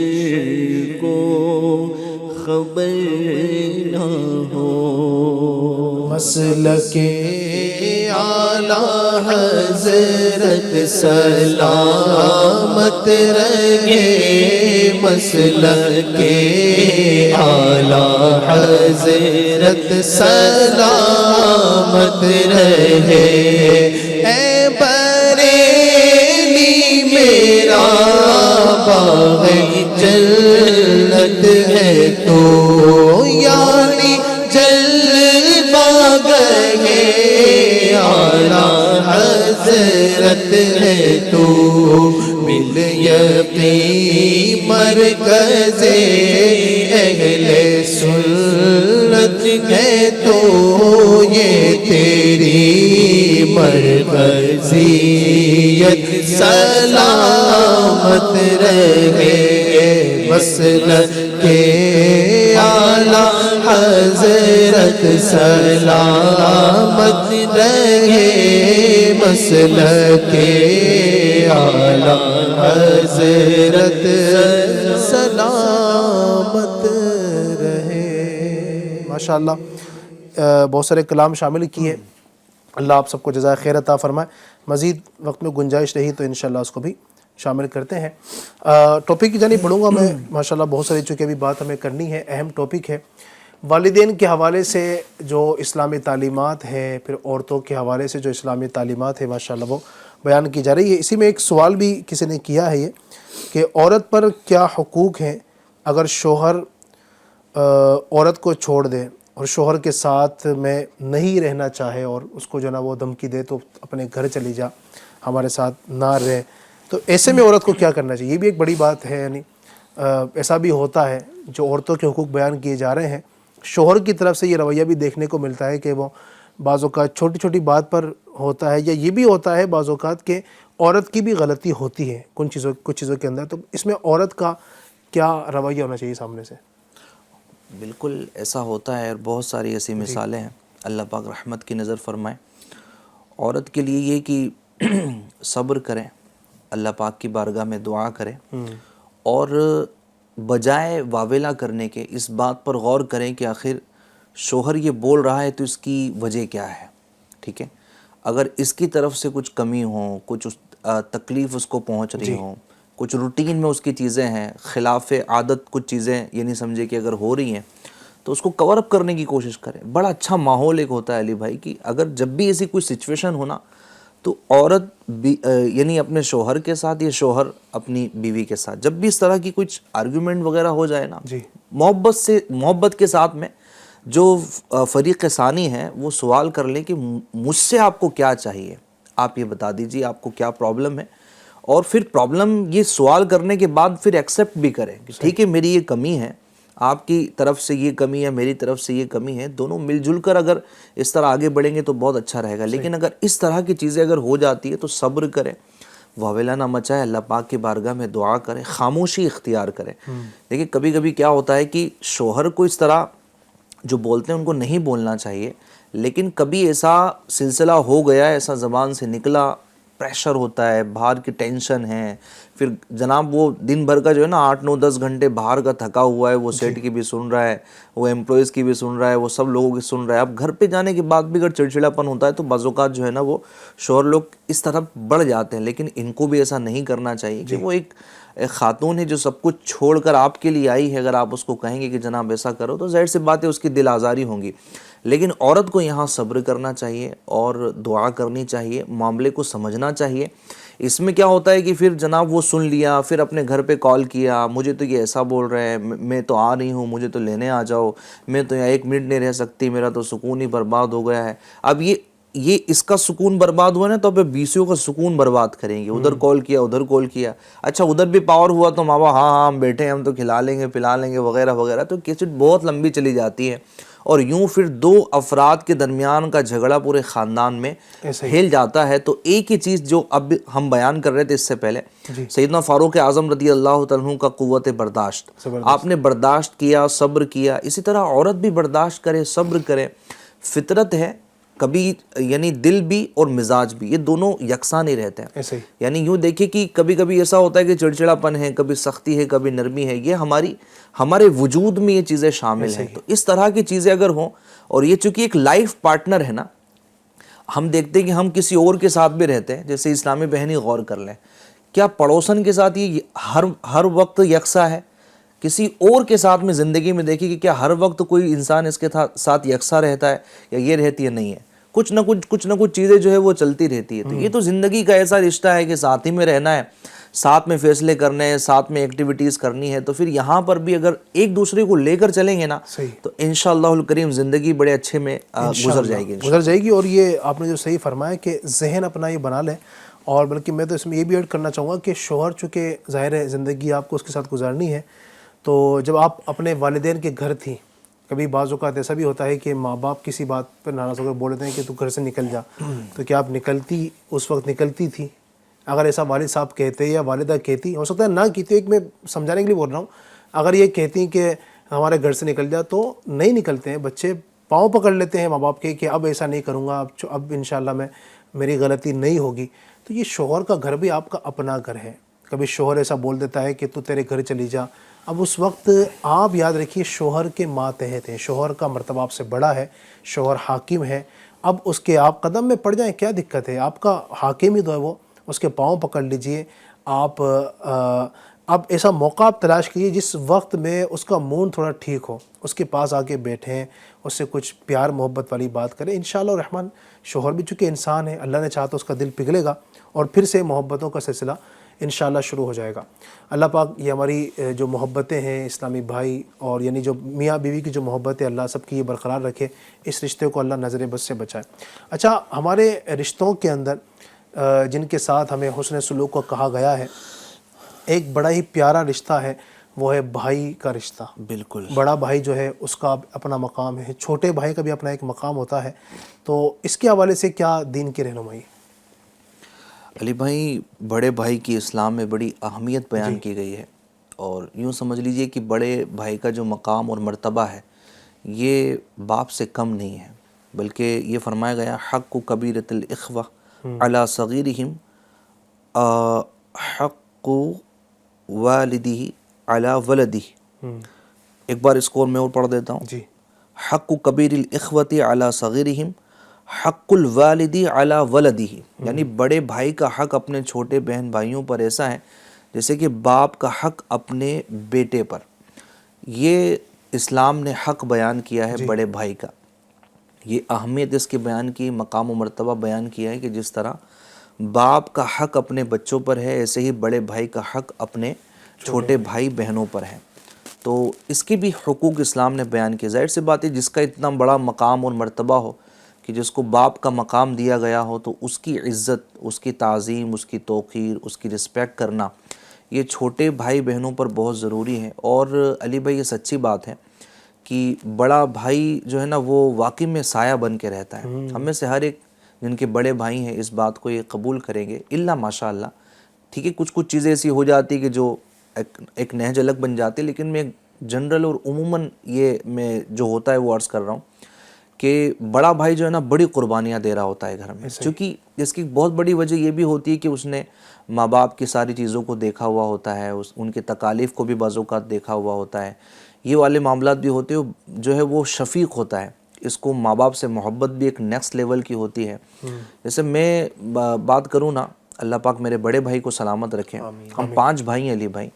Speaker 3: کو خبر نہ ہو.
Speaker 2: مسلک اعلیٰ حضرت سلامت رہے مسلک اعلیٰ حضرت سلامت رہے. اے بریلی میرا باغ جنت ہے تو یعنی حضرت ہے تو مل یقین مرکز اہل سنت ہے تو یہ تیری مرکزیت سلامت رہے. مسلک کے اعلیٰ حضرت سلامت رہے مسلک کے اعلیٰ حضرت سلامت ماشاءاللہ بہت سارے کلام شامل کیے. اللہ آپ سب کو جزائے خیر عطا فرمائے. مزید وقت میں گنجائش رہی تو انشاءاللہ اس کو بھی شامل کرتے ہیں. ٹاپک کی جانب بڑھوں گا میں. ماشاءاللہ بہت ساری چونکہ ابھی بات ہمیں کرنی ہے. اہم ٹاپک ہے والدین کے حوالے سے جو اسلامی تعلیمات ہیں, پھر عورتوں کے حوالے سے جو اسلامی تعلیمات ہیں ماشاءاللہ وہ بیان کی جا رہی ہے. اسی میں ایک سوال بھی کسی نے کیا ہے یہ کہ عورت پر کیا حقوق ہیں اگر شوہر عورت کو چھوڑ دے اور شوہر کے ساتھ میں نہیں رہنا چاہے اور اس کو جو نا وہ دھمکی دے تو اپنے گھر چلی جا, ہمارے ساتھ نہ رہے, تو ایسے میں عورت کو کیا کرنا چاہیے؟ یہ بھی ایک بڑی بات ہے. یعنی ایسا بھی ہوتا ہے جو عورتوں کے حقوق بیان کیے جا رہے ہیں, شوہر کی طرف سے یہ رویہ بھی دیکھنے کو ملتا ہے کہ وہ بعض اوقات چھوٹی چھوٹی بات پر ہوتا ہے, یا یہ بھی ہوتا ہے بعض اوقات کہ عورت کی بھی غلطی ہوتی ہے کچھ چیزوں کے اندر. تو اس میں عورت کا کیا رویہ ہونا چاہیے سامنے سے؟
Speaker 4: بالکل ایسا ہوتا ہے, اور بہت ساری ایسی مثالیں ہیں. اللہ پاک رحمت کی نظر فرمائے. عورت کے لیے یہ کہ صبر کریں, اللہ پاک کی بارگاہ میں دعا کریں, اور بجائے واویلا کرنے کے اس بات پر غور کریں کہ آخر شوہر یہ بول رہا ہے تو اس کی وجہ کیا ہے. ٹھیک ہے, اگر اس کی طرف سے کچھ کمی ہو, کچھ تکلیف اس کو پہنچ رہی ہوں, کچھ روٹین میں اس کی چیزیں ہیں, خلاف عادت کچھ چیزیں یعنی سمجھے کہ اگر ہو رہی ہیں تو اس کو کور اپ کرنے کی کوشش کریں. بڑا اچھا ماحول ایک ہوتا ہے علی بھائی کہ اگر جب بھی ایسی کوئی سچویشن ہونا تو عورت یعنی اپنے شوہر کے ساتھ یا شوہر اپنی بیوی کے ساتھ جب بھی اس طرح کی کچھ آرگیومنٹ وغیرہ ہو جائے نا, محبت کے ساتھ میں جو فریق ثانی ہے وہ سوال کر لیں کہ مجھ سے آپ کو کیا چاہیے, آپ یہ بتا دیجیے آپ کو کیا پرابلم ہے, اور پھر پرابلم یہ سوال کرنے کے بعد پھر ایکسیپٹ بھی کریں کہ ٹھیک ہے میری یہ کمی ہے, آپ کی طرف سے یہ کمی ہے, میری طرف سے یہ کمی ہے, دونوں مل جل کر اگر اس طرح آگے بڑھیں گے تو بہت اچھا رہے گا. لیکن اگر اس طرح کی چیزیں اگر ہو جاتی ہے تو صبر کریں, واویلا نہ مچائے, اللہ پاک کی بارگاہ میں دعا کریں, خاموشی اختیار کریں. دیکھیں کبھی کبھی کیا ہوتا ہے کہ شوہر کو اس طرح جو بولتے ہیں ان کو نہیں بولنا چاہیے, لیکن کبھی ایسا سلسلہ ہو گیا, ایسا زبان سے نکلا, پریشر ہوتا ہے, باہر کی ٹینشن ہے, پھر جناب وہ دن بھر کا جو ہے نا 8-9-10 گھنٹے باہر کا تھکا ہوا ہے, وہ سیٹ کی بھی سن رہا ہے, وہ ایمپلائیز کی بھی سن رہا ہے, وہ سب لوگوں کی سن رہا ہے. اب گھر پہ جانے کے بعد بھی اگر چڑچڑاپن ہوتا ہے تو بعض اوقات جو ہے نا وہ شوہر لوگ اس طرح بڑھ جاتے ہیں. لیکن ان کو بھی ایسا نہیں کرنا چاہیے کہ وہ ایک خاتون ہے جو سب کچھ چھوڑ کر آپ کے لیے آئی ہے, اگر آپ اس کو کہیں گے کہ جناب ایسا کرو تو ظاہر سی بات ہے اس کی دل آزاری ہوں گی. لیکن عورت کو یہاں صبر کرنا چاہیے اور دعا کرنی چاہیے, معاملے کو سمجھنا چاہیے. اس میں کیا ہوتا ہے کہ پھر جناب وہ سن لیا, پھر اپنے گھر پہ کال کیا, مجھے تو یہ ایسا بول رہے ہیں, میں تو آ رہی ہوں, مجھے تو لینے آ جاؤ, میں تو یہاں 1 منٹ نہیں رہ سکتی, میرا تو سکون ہی برباد ہو گیا ہے. اب یہ اس کا سکون برباد ہوا نا تو اب بیسیوں کا سکون برباد کریں گے. ادھر کال کیا, ادھر کال کیا, اچھا ادھر بھی پاور ہوا تو ماں باپ ہاں ہم بیٹھے ہیں, ہم تو کھلا لیں گے پلا لیں گے وغیرہ وغیرہ. تو کیسٹ بہت لمبی چلی جاتی ہے, اور یوں پھر 2 افراد کے درمیان کا جھگڑا پورے خاندان میں پھیل جاتا ہے. تو ایک ہی چیز جو اب ہم بیان کر رہے تھے اس سے پہلے, سیدنا فاروق اعظم رضی اللہ تعالیٰ عنہ کا قوت برداشت, آپ نے برداشت کیا, صبر کیا. اسی طرح عورت بھی برداشت کرے, صبر کرے. فطرت ہے, کبھی یعنی دل بھی اور مزاج بھی یہ دونوں یکساں نہیں رہتے ہیں. یعنی یوں دیکھیں کہ کبھی کبھی ایسا ہوتا ہے کہ چڑچڑاپن ہے, کبھی سختی ہے, کبھی نرمی ہے, یہ ہمارے وجود میں یہ چیزیں شامل ہیں. تو اس طرح کی چیزیں اگر ہوں, اور یہ چونکہ ایک لائف پارٹنر ہے نا, ہم دیکھتے ہیں کہ ہم کسی اور کے ساتھ بھی رہتے ہیں. جیسے اسلامی بہنی غور کر لیں, کیا پڑوسن کے ساتھ یہ ہر وقت یکساں ہے؟ کسی اور کے ساتھ میں زندگی میں دیکھیں کہ کیا ہر وقت کوئی انسان اس کے ساتھ یکساں رہتا ہے یا یہ رہتی ہے؟ نہیں ہے. کچھ نہ کچھ چیزیں جو ہے وہ چلتی رہتی ہے. تو یہ تو زندگی کا ایسا رشتہ ہے کہ ساتھ ہی میں رہنا ہے, ساتھ میں فیصلے کرنے ہیں, ساتھ میں ایکٹیویٹیز کرنی ہے. تو پھر یہاں پر بھی اگر ایک دوسرے کو لے کر چلیں گے نا تو انشاءاللہ الکریم زندگی بڑے اچھے میں گزر جائے گی.
Speaker 2: اور یہ آپ نے جو صحیح فرمایا کہ ذہن اپنا یہ بنا لیں. اور بلکہ میں تو اس میں یہ بھی ایڈ کرنا چاہوں گا کہ شوہر چونکہ ظاہر ہے زندگی آپ کو اس کے ساتھ گزارنی ہے, تو جب آپ اپنے والدین کے گھر تھیں, کبھی بعض اوقات ایسا بھی ہوتا ہے کہ ماں باپ کسی بات پر ناراض ہو کر بول دیتے ہیں کہ تو گھر سے نکل جا, تو کیا آپ اس وقت نکلتی تھی؟ اگر ایسا والد صاحب کہتے یا والدہ کہتی, ہو سکتا ہے نہ کہتی, ایک میں سمجھانے کے لیے بول رہا ہوں, اگر یہ کہتی کہ ہمارے گھر سے نکل جا تو نہیں نکلتے ہیں. بچے پاؤں پکڑ لیتے ہیں ماں باپ کے کہ اب ایسا نہیں کروں گا, اب انشاءاللہ میری غلطی نہیں ہوگی. تو یہ شوہر کا گھر بھی آپ کا اپنا گھر ہے. کبھی شوہر ایسا بول دیتا ہے کہ تو تیرے گھر چلی جا, اب اس وقت آپ یاد رکھیے شوہر کے ماتحت ہیں، شوہر کا مرتبہ آپ سے بڑا ہے، شوہر حاکم ہے، اب اس کے آپ قدم میں پڑ جائیں کیا دقت ہے؟ آپ کا حاکم ہی تو ہے وہ، اس کے پاؤں پکڑ لیجئے آپ۔ اب ایسا موقع آپ تلاش کیجیے جس وقت میں اس کا مون تھوڑا ٹھیک ہو، اس کے پاس آ کے بیٹھیں، اس سے کچھ پیار محبت والی بات کریں، انشاءاللہ الرحمن شوہر بھی چونکہ انسان ہے، اللہ نے چاہا تو اس کا دل پگھلے گا اور پھر سے محبتوں کا سلسلہ انشاءاللہ شروع ہو جائے گا۔ اللہ پاک یہ ہماری جو محبتیں ہیں اسلامی بھائی، اور یعنی جو میاں بیوی کی جو محبت ہے، اللہ سب کی یہ برقرار رکھے، اس رشتے کو اللہ نظر بد سے بچائے۔ اچھا، ہمارے رشتوں کے اندر جن کے ساتھ ہمیں حسن سلوک کو کہا گیا ہے، ایک بڑا ہی پیارا رشتہ ہے، وہ ہے بھائی کا رشتہ۔
Speaker 4: بالکل
Speaker 2: بڑا بھائی جو ہے اس کا اپنا مقام ہے، چھوٹے بھائی کا بھی اپنا ایک مقام ہوتا ہے، تو اس کے حوالے سے کیا دین کی رہنمائی؟
Speaker 4: علی بھائی، بڑے بھائی کی اسلام میں بڑی اہمیت بیان کی گئی ہے، اور یوں سمجھ لیجئے کہ بڑے بھائی کا جو مقام اور مرتبہ ہے یہ باپ سے کم نہیں ہے، بلکہ یہ فرمایا گیا حق کبیرۃ الاخوہ علی صغیرہم حق والدہ علی ولدہ۔ ایک بار اس کو اور میں اور پڑھ دیتا ہوں۔
Speaker 2: جی،
Speaker 4: حق کبیر الاخوۃ علی صغیرہم حق الوالد علی ولدہ، یعنی بڑے بھائی کا حق اپنے چھوٹے بہن بھائیوں پر ایسا ہے جیسے کہ باپ کا حق اپنے بیٹے پر۔ یہ اسلام نے حق بیان کیا ہے بڑے بھائی کا، یہ اہمیت اس کے بیان کی، مقام و مرتبہ بیان کیا ہے کہ جس طرح باپ کا حق اپنے بچوں پر ہے، ایسے ہی بڑے بھائی کا حق اپنے چھوٹے بھائی بہنوں پر ہے۔ تو اس کی بھی حقوق اسلام نے بیان کیے۔ ظاہر سی بات ہے جس کا اتنا بڑا مقام اور مرتبہ ہو کہ جس کو باپ کا مقام دیا گیا ہو، تو اس کی عزت، اس کی تعظیم، اس کی توقیر، اس کی رسپیکٹ کرنا یہ چھوٹے بھائی بہنوں پر بہت ضروری ہے۔ اور علی بھائی یہ سچی بات ہے کہ بڑا بھائی جو ہے نا وہ واقعی میں سایہ بن کے رہتا ہے۔ ہم میں سے ہر ایک جن کے بڑے بھائی ہیں اس بات کو یہ قبول کریں گے، الا ماشاء اللہ، ٹھیک ہے کچھ چیزیں ایسی ہو جاتی کہ جو ایک نہج الگ بن جاتی، لیکن میں جنرل اور عموماً یہ میں جو ہوتا ہے وہ عرض کر رہا ہوں کہ بڑا بھائی جو ہے نا بڑی قربانیاں دے رہا ہوتا ہے گھر میں، چونکہ اس کی بہت بڑی وجہ یہ بھی ہوتی ہے کہ اس نے ماں باپ کی ساری چیزوں کو دیکھا ہوا ہوتا ہے، ان کے تکالیف کو بھی بعض اوقات دیکھا ہوا ہوتا ہے، یہ والے معاملات بھی ہوتے ہیں، جو ہے وہ شفیق ہوتا ہے، اس کو ماں باپ سے محبت بھی ایک نیکسٹ لیول کی ہوتی ہے۔ جیسے میں بات کروں نا، اللہ پاک میرے بڑے بھائی کو سلامت رکھیں، ہم 5 بھائی ہیں علی بھائی،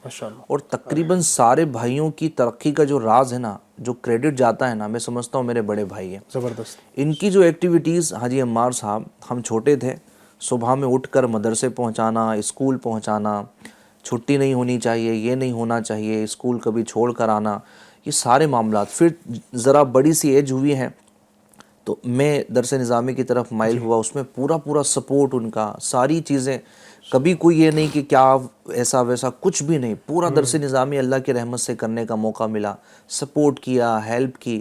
Speaker 4: اور تقریباً سارے بھائیوں کی ترقی کا جو راز ہے نا، جو کریڈٹ جاتا ہے نا، میں سمجھتا ہوں میرے بڑے بھائی ہیں۔
Speaker 2: زبردست۔
Speaker 4: ان کی جو ایکٹیویٹیز، حاجی عمار صاحب، ہم چھوٹے تھے، صبح میں اٹھ کر مدرسے پہنچانا، اسکول پہنچانا، چھٹی نہیں ہونی چاہیے، یہ نہیں ہونا چاہیے، اسکول کبھی چھوڑ کر آنا، یہ سارے معاملات۔ پھر ذرا بڑی سی ایج ہوئی ہے تو میں درس نظامی کی طرف مائل ہوا، اس میں پورا سپورٹ ان کا، ساری چیزیں، کبھی کوئی یہ نہیں کہ کیا ایسا ویسا، کچھ بھی نہیں، پورا درس نظامی اللہ کی رحمت سے کرنے کا موقع ملا، سپورٹ کیا، ہیلپ کی۔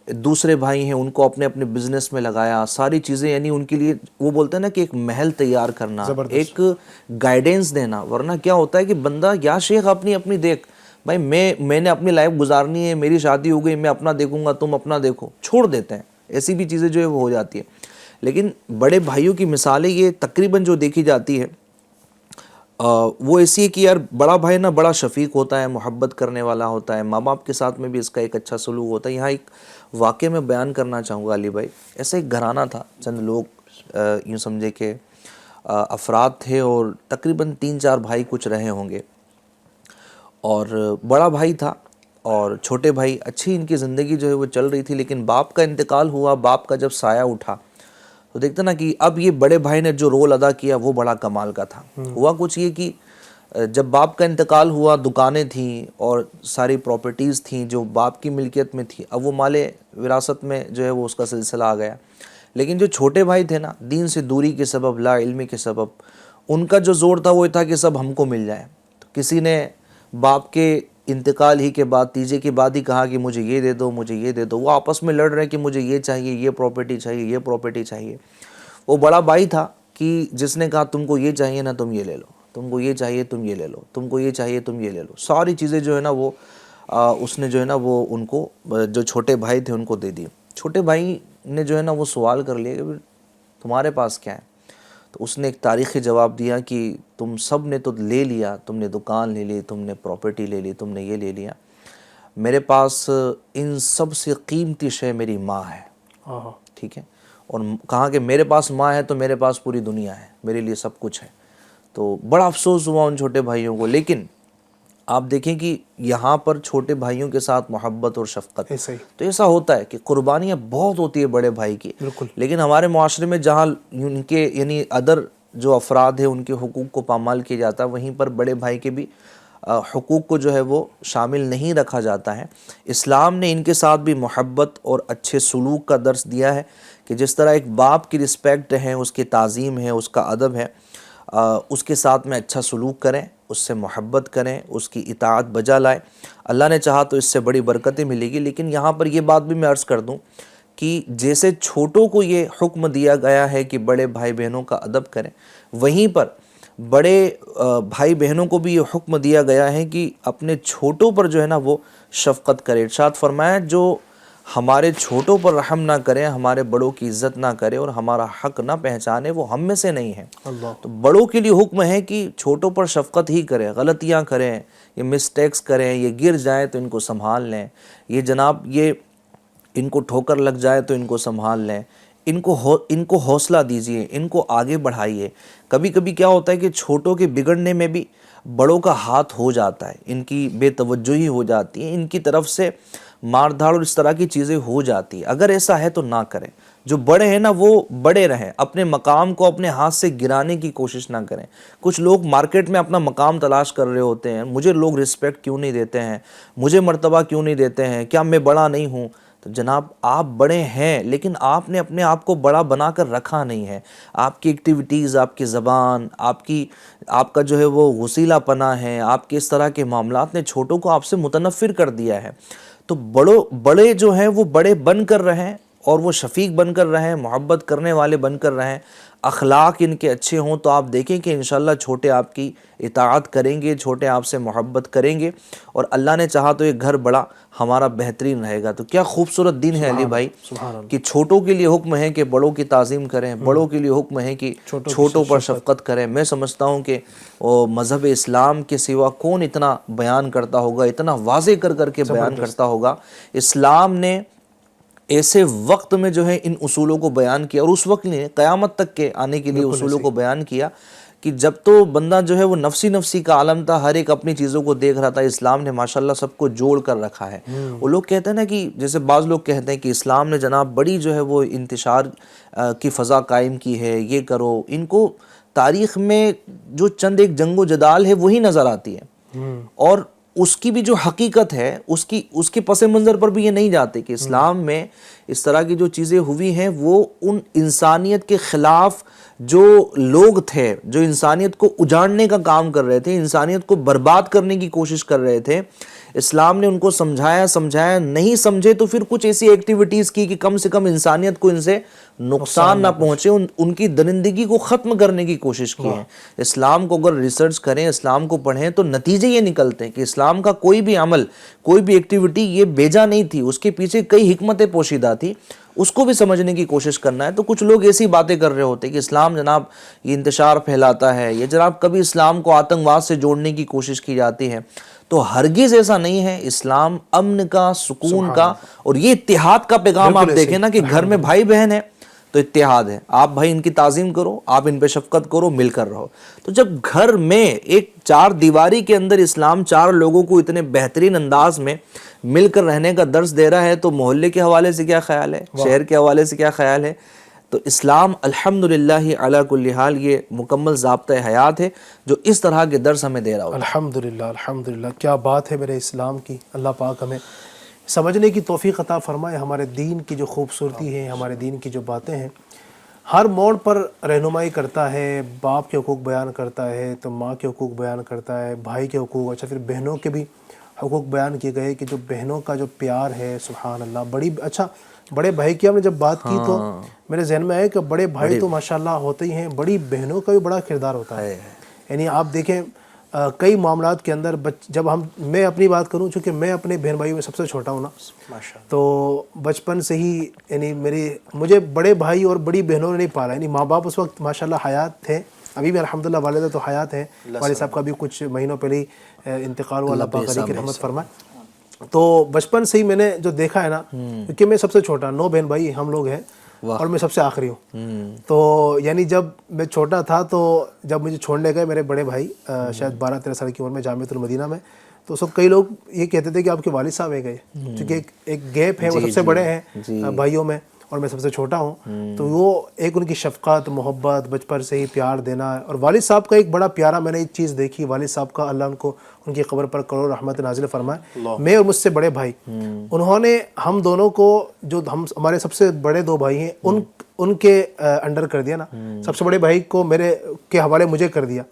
Speaker 4: دوسرے بھائی ہیں ان کو اپنے بزنس میں لگایا، ساری چیزیں، یعنی ان کے لیے وہ بولتے ہیں نا کہ ایک محل تیار کرنا، ایک گائیڈنس دینا، ورنہ کیا ہوتا ہے کہ بندہ یا شیخ اپنی دیکھ بھائی، میں نے اپنی لائف گزارنی ہے، میری شادی ہو گئی، میں اپنا دیکھوں گا، تم اپنا دیکھو، چھوڑ دیتے ہیں، ایسی بھی چیزیں جو ہے وہ ہو جاتی ہے۔ لیکن بڑے بھائیوں کی مثالیں یہ تقریباً جو دیکھی جاتی ہے وہ ایسی ہے کہ یار بڑا بھائی نا بڑا شفیق ہوتا ہے، محبت کرنے والا ہوتا ہے، ماں باپ کے ساتھ میں بھی اس کا ایک اچھا سلوک ہوتا ہے۔ یہاں ایک واقعہ میں بیان کرنا چاہوں گا علی بھائی، ایسا ایک گھرانہ تھا، چند لوگ یوں سمجھے کہ افراد تھے، اور تقریباً 3-4 بھائی کچھ رہے ہوں گے، اور بڑا بھائی تھا اور چھوٹے بھائی، اچھی ان کی زندگی جو ہے وہ چل رہی تھی، لیکن باپ کا انتقال ہوا، باپ کا جب سایہ اٹھا تو دیکھتے نا کہ اب یہ بڑے بھائی نے جو رول ادا کیا وہ بڑا کمال کا تھا۔ ہوا کچھ یہ کہ جب باپ کا انتقال ہوا، دکانیں تھیں اور ساری پراپرٹیز تھیں جو باپ کی ملکیت میں تھی، اب وہ مال وراثت میں جو ہے وہ اس کا سلسلہ آ گیا۔ لیکن جو چھوٹے بھائی تھے نا، دین سے دوری کے سبب، لا علمی کے سبب، ان کا جو زور تھا وہ تھا کہ سب ہم کو مل جائے۔ تو کسی نے باپ کے انتقال ہی کے بعد، تیجے کے بعد ہی کہا کہ مجھے یہ دے دو، مجھے یہ دے دو، وہ آپس میں لڑ رہے کہ مجھے یہ چاہیے، یہ پراپرٹی چاہیے، یہ پراپرٹی چاہیے۔ وہ بڑا بھائی تھا کہ جس نے کہا تم کو یہ چاہیے نا تم یہ لے لو، تم کو یہ چاہیے تم یہ لے لو، تم کو یہ چاہیے تم یہ لے لو، ساری چیزیں جو ہے نا وہ اس نے جو ہے نا وہ ان کو، جو چھوٹے بھائی تھے ان کو دے دی۔ چھوٹے بھائی نے جو ہے نا وہ سوال کر لیا کہ تمہارے پاس کیا ہے؟ تو اس نے ایک تاریخی جواب دیا کہ تم سب نے تو لے لیا، تم نے دکان لے لی، تم نے پراپرٹی لے لی، تم نے یہ لے لیا، میرے پاس ان سب سے قیمتی شے میری ماں ہے، ٹھیک ہے، اور کہا کہ میرے پاس ماں ہے تو میرے پاس پوری دنیا ہے، میرے لیے سب کچھ ہے۔ تو بڑا افسوس ہوا ان چھوٹے بھائیوں کو، لیکن آپ دیکھیں کہ یہاں پر چھوٹے بھائیوں کے ساتھ محبت اور شفقت، تو ایسا ہوتا ہے کہ قربانیاں بہت ہوتی ہے بڑے بھائی کی، لیکن ہمارے معاشرے میں جہاں ان کے یعنی ادر جو افراد ہیں ان کے حقوق کو پامال کیا جاتا ہے، وہیں پر بڑے بھائی کے بھی حقوق کو جو ہے وہ شامل نہیں رکھا جاتا ہے۔ اسلام نے ان کے ساتھ بھی محبت اور اچھے سلوک کا درس دیا ہے کہ جس طرح ایک باپ کی رسپیکٹ ہے، اس کی تعظیم ہے، اس کا ادب ہے، اس کے ساتھ میں اچھا سلوک کریں، اس سے محبت کریں، اس کی اطاعت بجا لائیں۔ اللہ نے چاہا تو اس سے بڑی برکتیں ملے گی۔ لیکن یہاں پر یہ بات بھی میں عرض کر دوں کہ جیسے چھوٹوں کو یہ حکم دیا گیا ہے کہ بڑے بھائی بہنوں کا ادب کریں، وہیں پر بڑے بھائی بہنوں کو بھی یہ حکم دیا گیا ہے کہ اپنے چھوٹوں پر جو ہے نا وہ شفقت کرے۔ ارشاد فرمایا جو ہمارے چھوٹوں پر رحم نہ کرے، ہمارے بڑوں کی عزت نہ کرے اور ہمارا حق نہ پہچانے، وہ ہم میں سے نہیں ہے۔ تو بڑوں کے لیے حکم ہے کہ چھوٹوں پر شفقت ہی کریں، غلطیاں کریں، یہ مسٹیکس کریں، یہ گر جائیں تو ان کو سنبھال لیں، یہ جناب یہ ان کو ٹھوکر لگ جائے تو ان کو سنبھال لیں، ان کو حوصلہ دیجئے، ان کو آگے بڑھائیے۔ کبھی کبھی کیا ہوتا ہے کہ چھوٹوں کے بگڑنے میں بھی بڑوں کا ہاتھ ہو جاتا ہے، ان کی بے توجہی ہو جاتی ہے، ان کی طرف سے مار دھاڑ اور اس طرح کی چیزیں ہو جاتی ہیں۔ اگر ایسا ہے تو نہ کریں، جو بڑے ہیں نا وہ بڑے رہیں، اپنے مقام کو اپنے ہاتھ سے گرانے کی کوشش نہ کریں۔ کچھ لوگ مارکیٹ میں اپنا مقام تلاش کر رہے ہوتے ہیں، مجھے لوگ رسپیکٹ کیوں نہیں دیتے ہیں، مجھے مرتبہ کیوں نہیں دیتے ہیں، کیا میں بڑا نہیں ہوں؟ تو جناب آپ بڑے ہیں، لیکن آپ نے اپنے آپ کو بڑا بنا کر رکھا نہیں ہے۔ آپ کی ایکٹیویٹیز، آپ کی زبان، آپ کا جو ہے وہ غسیلہ پنا ہے، آپ کے اس طرح کے معاملات نے چھوٹوں کو آپ سے متنفر کر دیا ہے۔ تو بڑے جو ہیں وہ بڑے بن کر رہیں اور وہ شفیق بن کر رہیں، محبت کرنے والے بن کر رہیں، اخلاق ان کے اچھے ہوں، تو آپ دیکھیں کہ انشاءاللہ چھوٹے آپ کی اطاعت کریں گے، چھوٹے آپ سے محبت کریں گے، اور اللہ نے چاہا تو یہ گھر بڑا ہمارا بہترین رہے گا۔ تو کیا خوبصورت دین ہے علی بھائی کہ چھوٹوں کے لیے حکم ہے کہ بڑوں کی تعظیم کریں، بڑوں کے لیے حکم ہے کہ چھوٹوں پر شفقت کریں۔ میں سمجھتا ہوں کہ مذہب اسلام کے سوا کون اتنا بیان کرتا ہوگا، اتنا واضح کر کے بیان کرتا ہوگا۔ اسلام نے ایسے وقت میں جو ہے ان اصولوں کو بیان کیا، اور اس وقت نے قیامت تک کے آنے کے لیے اصولوں کو بیان کیا کہ جب تو بندہ جو ہے وہ نفسی کا عالم تھا، ہر ایک اپنی چیزوں کو دیکھ رہا تھا، اسلام نے ماشاءاللہ سب کو جوڑ کر رکھا ہے۔ وہ لوگ کہتے ہیں نا کہ جیسے بعض لوگ کہتے ہیں کہ اسلام نے جناب بڑی جو ہے وہ انتشار کی فضا قائم کی ہے، یہ کرو، ان کو تاریخ میں جو چند ایک جنگ و جدال ہے وہی نظر آتی ہے، اور اس کی بھی جو حقیقت ہے اس کے پس منظر پر بھی یہ نہیں جاتے کہ اسلام میں اس طرح کی جو چیزیں ہوئی ہیں وہ ان انسانیت کے خلاف جو لوگ تھے، جو انسانیت کو اجاڑنے کا کام کر رہے تھے، انسانیت کو برباد کرنے کی کوشش کر رہے تھے، اسلام نے ان کو سمجھایا، نہیں سمجھے تو پھر کچھ ایسی ایکٹیویٹیز کی کہ کم سے کم انسانیت کو ان سے نقصان نہ پہنچے، ان کی درندگی کو ختم کرنے کی کوشش کی ہے۔ اسلام کو اگر ریسرچ کریں، اسلام کو پڑھیں تو نتیجے یہ نکلتے ہیں کہ اسلام کا کوئی بھی عمل، کوئی بھی ایکٹیویٹی یہ بیجا نہیں تھی، اس کے پیچھے کئی حکمتیں پوشیدہ تھی، اس کو بھی سمجھنے کی کوشش کرنا ہے۔ تو کچھ لوگ ایسی باتیں کر رہے ہوتے ہیں کہ اسلام جناب یہ انتشار پھیلاتا ہے، یہ جناب کبھی اسلام کو آتنکواد سے جوڑنے کی کوشش کی جاتی ہے، تو ہرگز ایسا نہیں ہے۔ اسلام امن کا، سکون کا اور یہ اتحاد کا پیغام آپ دیکھیں نا کہ گھر میں بھائی بہن ہے تو اتحاد ہے، آپ بھائی ان کی تعظیم کرو، آپ ان پہ شفقت کرو، مل کر رہو۔ تو جب گھر میں ایک چار دیواری کے اندر اسلام چار لوگوں کو اتنے بہترین انداز میں مل کر رہنے کا درس دے رہا ہے تو محلے کے حوالے سے کیا خیال ہے، شہر کے حوالے سے کیا خیال ہے؟ تو اسلام الحمدللہ علی کل حال یہ مکمل ضابطہ حیات ہے جو اس طرح کے درس ہمیں دے رہا ہوتا ہے۔
Speaker 2: الحمدللہ کیا بات ہے میرے اسلام کی۔ اللہ پاک ہمیں سمجھنے کی توفیق عطا فرمائے، ہمارے دین کی جو خوبصورتی ہے، ہمارے دین کی جو باتیں ہیں، ہر موڑ پر رہنمائی کرتا ہے۔ باپ کے حقوق بیان کرتا ہے تو ماں کے حقوق بیان کرتا ہے، بھائی کے حقوق، اچھا پھر بہنوں کے بھی حقوق بیان کیے گئے کہ جو بہنوں کا جو پیار ہے، سبحان اللہ، بڑے بھائی کی ہم نے جب بات کی تو میرے ذہن میں آئے کہ بڑے بھائی تو ماشاءاللہ ہوتے ہی ہیں، بڑی بہنوں کا بھی بڑا کردار ہوتا ہے۔ یعنی آپ دیکھیں کئی معاملات کے اندر جب میں اپنی بات کروں، چونکہ میں اپنے بہن بھائیوں میں سب سے چھوٹا ہوں نا، تو بچپن سے ہی یعنی مجھے بڑے بھائی اور بڑی بہنوں نے نہیں پالا، یعنی ماں باپ اس وقت ماشاءاللہ حیات تھے، ابھی بھی الحمدللہ والدہ تو حیات ہیں، والد صاحب کا بھی کچھ مہینوں پہلے ہی انتقال ہوا، اللہ پاک علیہ کی رحمت فرمائے۔ تو بچپن سے ہی میں نے جو دیکھا ہے نا، کیونکہ میں سب سے چھوٹا، 9 بہن بھائی ہم لوگ ہیں اور میں سب سے آخری ہوں، تو یعنی جب میں چھوٹا تھا تو جب مجھے چھوڑنے گئے میرے بڑے بھائی شاید 12-13 سال کی عمر میں جامعۃ المدینہ میں، تو سب کئی لوگ یہ کہتے تھے کہ آپ کے والد صاحب ہیں گئے، کیونکہ ایک گیپ ہے، وہ سب سے بڑے ہیں بھائیوں میں اور میں سب سے چھوٹا ہوں، تو وہ ایک ان کی شفقت محبت بچپن سے ہی پیار دینا، اور والد صاحب کا ایک بڑا پیارا میں نے ایک چیز دیکھی، والد صاحب کا اللہ ان کو ان کی قبر پر کروڑ رحمت نازل فرمائے، میں اور مجھ سے بڑے بھائی، انہوں نے ہم دونوں کو، جو ہمارے سب سے بڑے 2 بھائی ہیں ان کے انڈر کر دیا نا، سب سے بڑے بھائی کو میرے کے حوالے مجھے کر دیا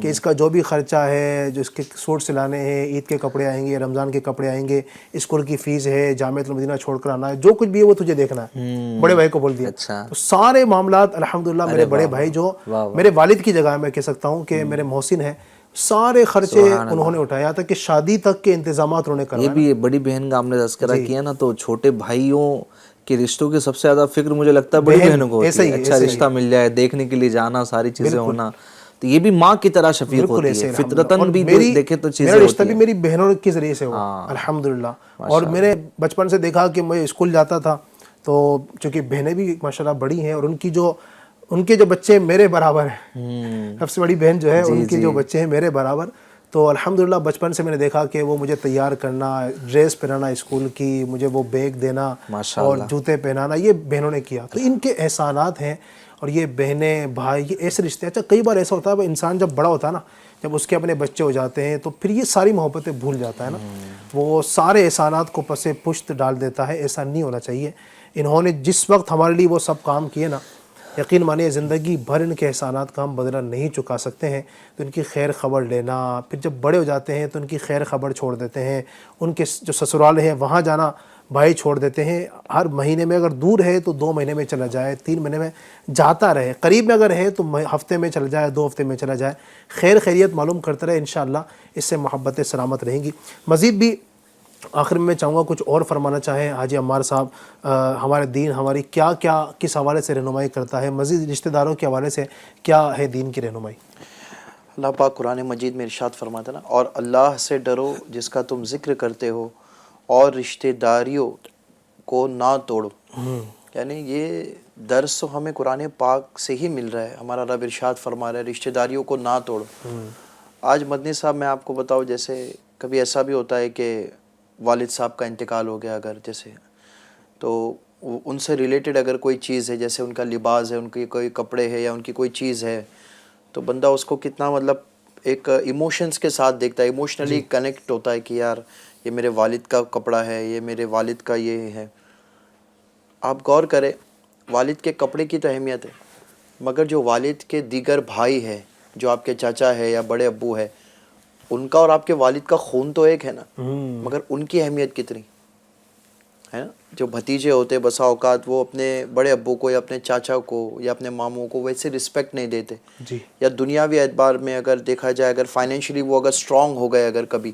Speaker 2: کہ اس کا جو بھی خرچہ ہے، جو اس کے سوٹ سلانے ہیں، عید کے کپڑے آئیں گے، رمضان کے کپڑے آئیں گے، اسکول کی فیس ہے، جامعۃ المدینہ چھوڑ کر آنا ہے، جو کچھ بھی ہے وہ تجھے دیکھنا ہے، بڑے بھائی کو بول دیا۔ تو سارے معاملات الحمدللہ میرے بڑے بھائی، جو میرے والد کی جگہ میں کہہ سکتا ہوں کہ میرے محسن ہیں، سارے خرچے انہوں نے اٹھایا تھا کہ شادی تک کے انتظامات انہوں نے کروایا۔
Speaker 4: یہ بھی بڑی بہن کا آپ نے تذکرہ کیا نا، تو چھوٹے بھائیوں کے رشتوں کی سب سے زیادہ فکر مجھے لگتا ہے بڑی بہنوں کو ہوتی ہے، اچھا رشتہ مل جائے، دیکھنے کے لیے جانا، ساری چیزیں ہونا، تو یہ بھی ماں کی طرح شفیق ہوتی ہے، فطرتاً بھی دیکھے تو چیزیں
Speaker 2: میرا رشتہ
Speaker 4: ہوتی
Speaker 2: بھی
Speaker 4: ہیں۔
Speaker 2: میری بہنوں کے ذریعے سے ہوا الحمدللہ، اور میں نے بچپن سے دیکھا کہ میں اسکول جاتا تھا تو چونکہ بہنیں بھی ماشاءاللہ بڑی ہیں، اور ان کے جو بچے میرے برابر ہیں، سب سے بڑی بہن جو ہے ان کے جو بچے ہیں میرے برابر، تو الحمدللہ بچپن سے میں نے دیکھا کہ وہ مجھے تیار کرنا، ڈریس پہنانا اسکول کی، مجھے وہ بیگ دینا اور جوتے پہنانا، یہ بہنوں نے کیا، تو ان کے احسانات ہیں، اور یہ بہنیں بھائی یہ ایسے رشتے۔ اچھا کئی بار ایسا ہوتا ہے انسان جب بڑا ہوتا ہے نا، جب اس کے اپنے بچے ہو جاتے ہیں تو پھر یہ ساری محبتیں بھول جاتا ہے نا، وہ سارے احسانات کو پس پشت ڈال دیتا ہے، ایسا نہیں ہونا چاہیے۔ انہوں نے جس وقت ہمارے لیے وہ سب کام کیے نا، یقین مانیے زندگی بھر ان کے احسانات کا ہم بدلہ نہیں چکا سکتے ہیں، تو ان کی خیر خبر لینا، پھر جب بڑے ہو جاتے ہیں تو ان کی خیر خبر چھوڑ دیتے ہیں، ان کے جو سسرال ہیں وہاں جانا بھائی چھوڑ دیتے ہیں، ہر مہینے میں اگر دور ہے تو 2 مہینے میں چلا جائے، 3 مہینے میں جاتا رہے، قریب میں اگر ہے تو ہفتے میں چلا جائے، 2 ہفتے میں چلا جائے، خیر خیریت معلوم کرتا رہے، انشاءاللہ اس سے محبتیں سلامت رہیں گی۔ مزید بھی آخر میں چاہوں گا کچھ اور فرمانا چاہیں حاجی عمار صاحب، ہمارے دین ہماری کیا کس حوالے سے رہنمائی کرتا ہے، مزید رشتہ داروں کے حوالے سے کیا ہے دین کی رہنمائی؟
Speaker 5: اللہ پاک قرآن مجید میں ارشاد فرماتا ہے نا، اور اللہ سے ڈرو جس کا تم ذکر کرتے ہو، اور رشتہ داریوں کو نہ توڑو۔ یعنی یہ درس تو ہمیں قرآن پاک سے ہی مل رہا ہے، ہمارا رب ارشاد فرما رہا ہے رشتہ داریوں کو نہ توڑو۔ آج مدنی صاحب میں آپ کو بتاؤں، جیسے کبھی ایسا بھی ہوتا ہے کہ والد صاحب کا انتقال ہو گیا اگر جیسے، تو ان سے ریلیٹڈ اگر کوئی چیز ہے، جیسے ان کا لباس ہے، ان کی کوئی کپڑے ہے، یا ان کی کوئی چیز ہے، تو بندہ اس کو کتنا مطلب ایک ایموشنز کے ساتھ دیکھتا ہے، ایموشنلی کنیکٹ ہوتا ہے کہ یار یہ میرے والد کا کپڑا ہے، یہ میرے والد کا یہ ہے۔ آپ غور کریں، والد کے کپڑے کی تو اہمیت ہے، مگر جو والد کے دیگر بھائی ہے، جو آپ کے چاچا ہے یا بڑے ابو ہے، ان کا اور آپ کے والد کا خون تو ایک ہے نا، مگر ان کی اہمیت کتنی ہے نا۔ جو بھتیجے ہوتے بسا اوقات وہ اپنے بڑے ابو کو یا اپنے چاچا کو یا اپنے ماموں کو ویسے رسپیکٹ نہیں دیتے، یا دنیاوی اعتبار میں اگر دیکھا جائے، اگر فائنینشلی وہ اگر سٹرونگ ہو گئے اگر کبھی،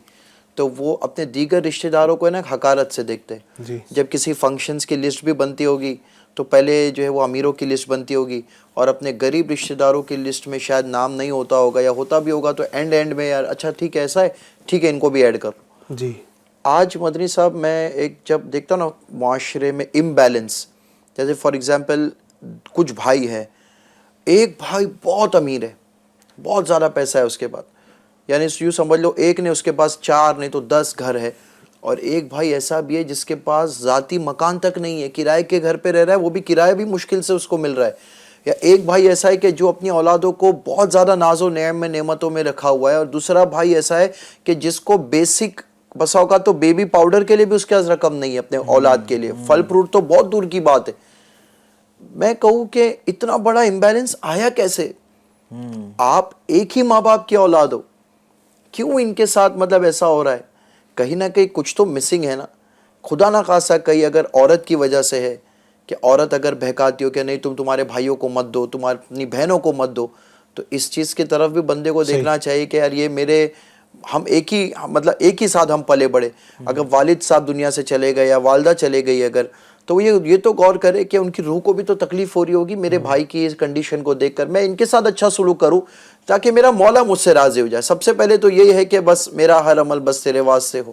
Speaker 5: تو وہ اپنے دیگر رشتہ داروں کو نا حقارت سے دیکھتے ہیں۔ جب کسی فنکشنز کی لسٹ بھی بنتی ہوگی تو پہلے جو ہے وہ امیروں کی لسٹ بنتی ہوگی، اور اپنے غریب رشتہ داروں کی لسٹ میں شاید نام نہیں ہوتا ہوگا، یا ہوتا بھی ہوگا تو اینڈ میں یار اچھا ٹھیک ہے ایسا ہے، ٹھیک ہے ان کو بھی ایڈ کر لو۔ آج مدنی صاحب میں ایک جب دیکھتا ہوں نا معاشرے میں امبیلنس، جیسے فار ایگزامپل کچھ بھائی ہے، ایک بھائی بہت امیر ہے، بہت زیادہ پیسہ ہے اس کے پاس، یعنی یوں سمجھ لو ایک نے اس کے پاس 4 نہیں تو 10 گھر ہے، اور ایک بھائی ایسا بھی ہے جس کے پاس ذاتی مکان تک نہیں ہے، کرائے کے گھر پہ رہ رہا ہے، وہ بھی کرایہ بھی مشکل سے اس کو مل رہا ہے۔ یا ایک بھائی ایسا ہے کہ جو اپنی اولادوں کو بہت زیادہ ناز و نعم میں نعمتوں میں رکھا ہوا ہے، اور دوسرا بھائی ایسا ہے کہ جس کو بیسک بسا اوقات تو بیبی پاؤڈر کے لیے بھی اس کے پاس رقم نہیں ہے اپنے اولاد کے لیے، پھل فروٹ تو بہت دور کی بات ہے۔ میں کہوں کہ اتنا بڑا امبیلنس آیا کیسے؟ آپ ایک ہی ماں باپ کی اولاد ہو، کیوں ان کے ساتھ مطلب ایسا ہو رہا ہے؟ کہیں نہ کہیں کچھ تو مسنگ ہے نا۔ خدا نہ خواستہ کہیں اگر عورت کی وجہ سے ہے کہ عورت اگر بہکاتی ہو کہ نہیں تم تمہارے بھائیوں کو مت دو، تم اپنی بہنوں کو مت دو، تو اس چیز کی طرف بھی بندے کو دیکھنا چاہیے کہ یار یہ میرے ہم ایک ہی ساتھ ہم پلے بڑھے. اگر والد صاحب دنیا سے چلے گئے یا والدہ چلے گئی اگر, تو یہ تو غور کرے کہ ان کی روح کو بھی تو تکلیف ہو رہی ہوگی میرے بھائی کی اس کنڈیشن کو دیکھ کر. میں ان کے ساتھ اچھا سلوک کروں تاکہ میرا مولا مجھ سے راضی ہو جائے. سب سے پہلے تو یہی ہے کہ بس میرا ہر عمل بس تیرے واسطے ہو,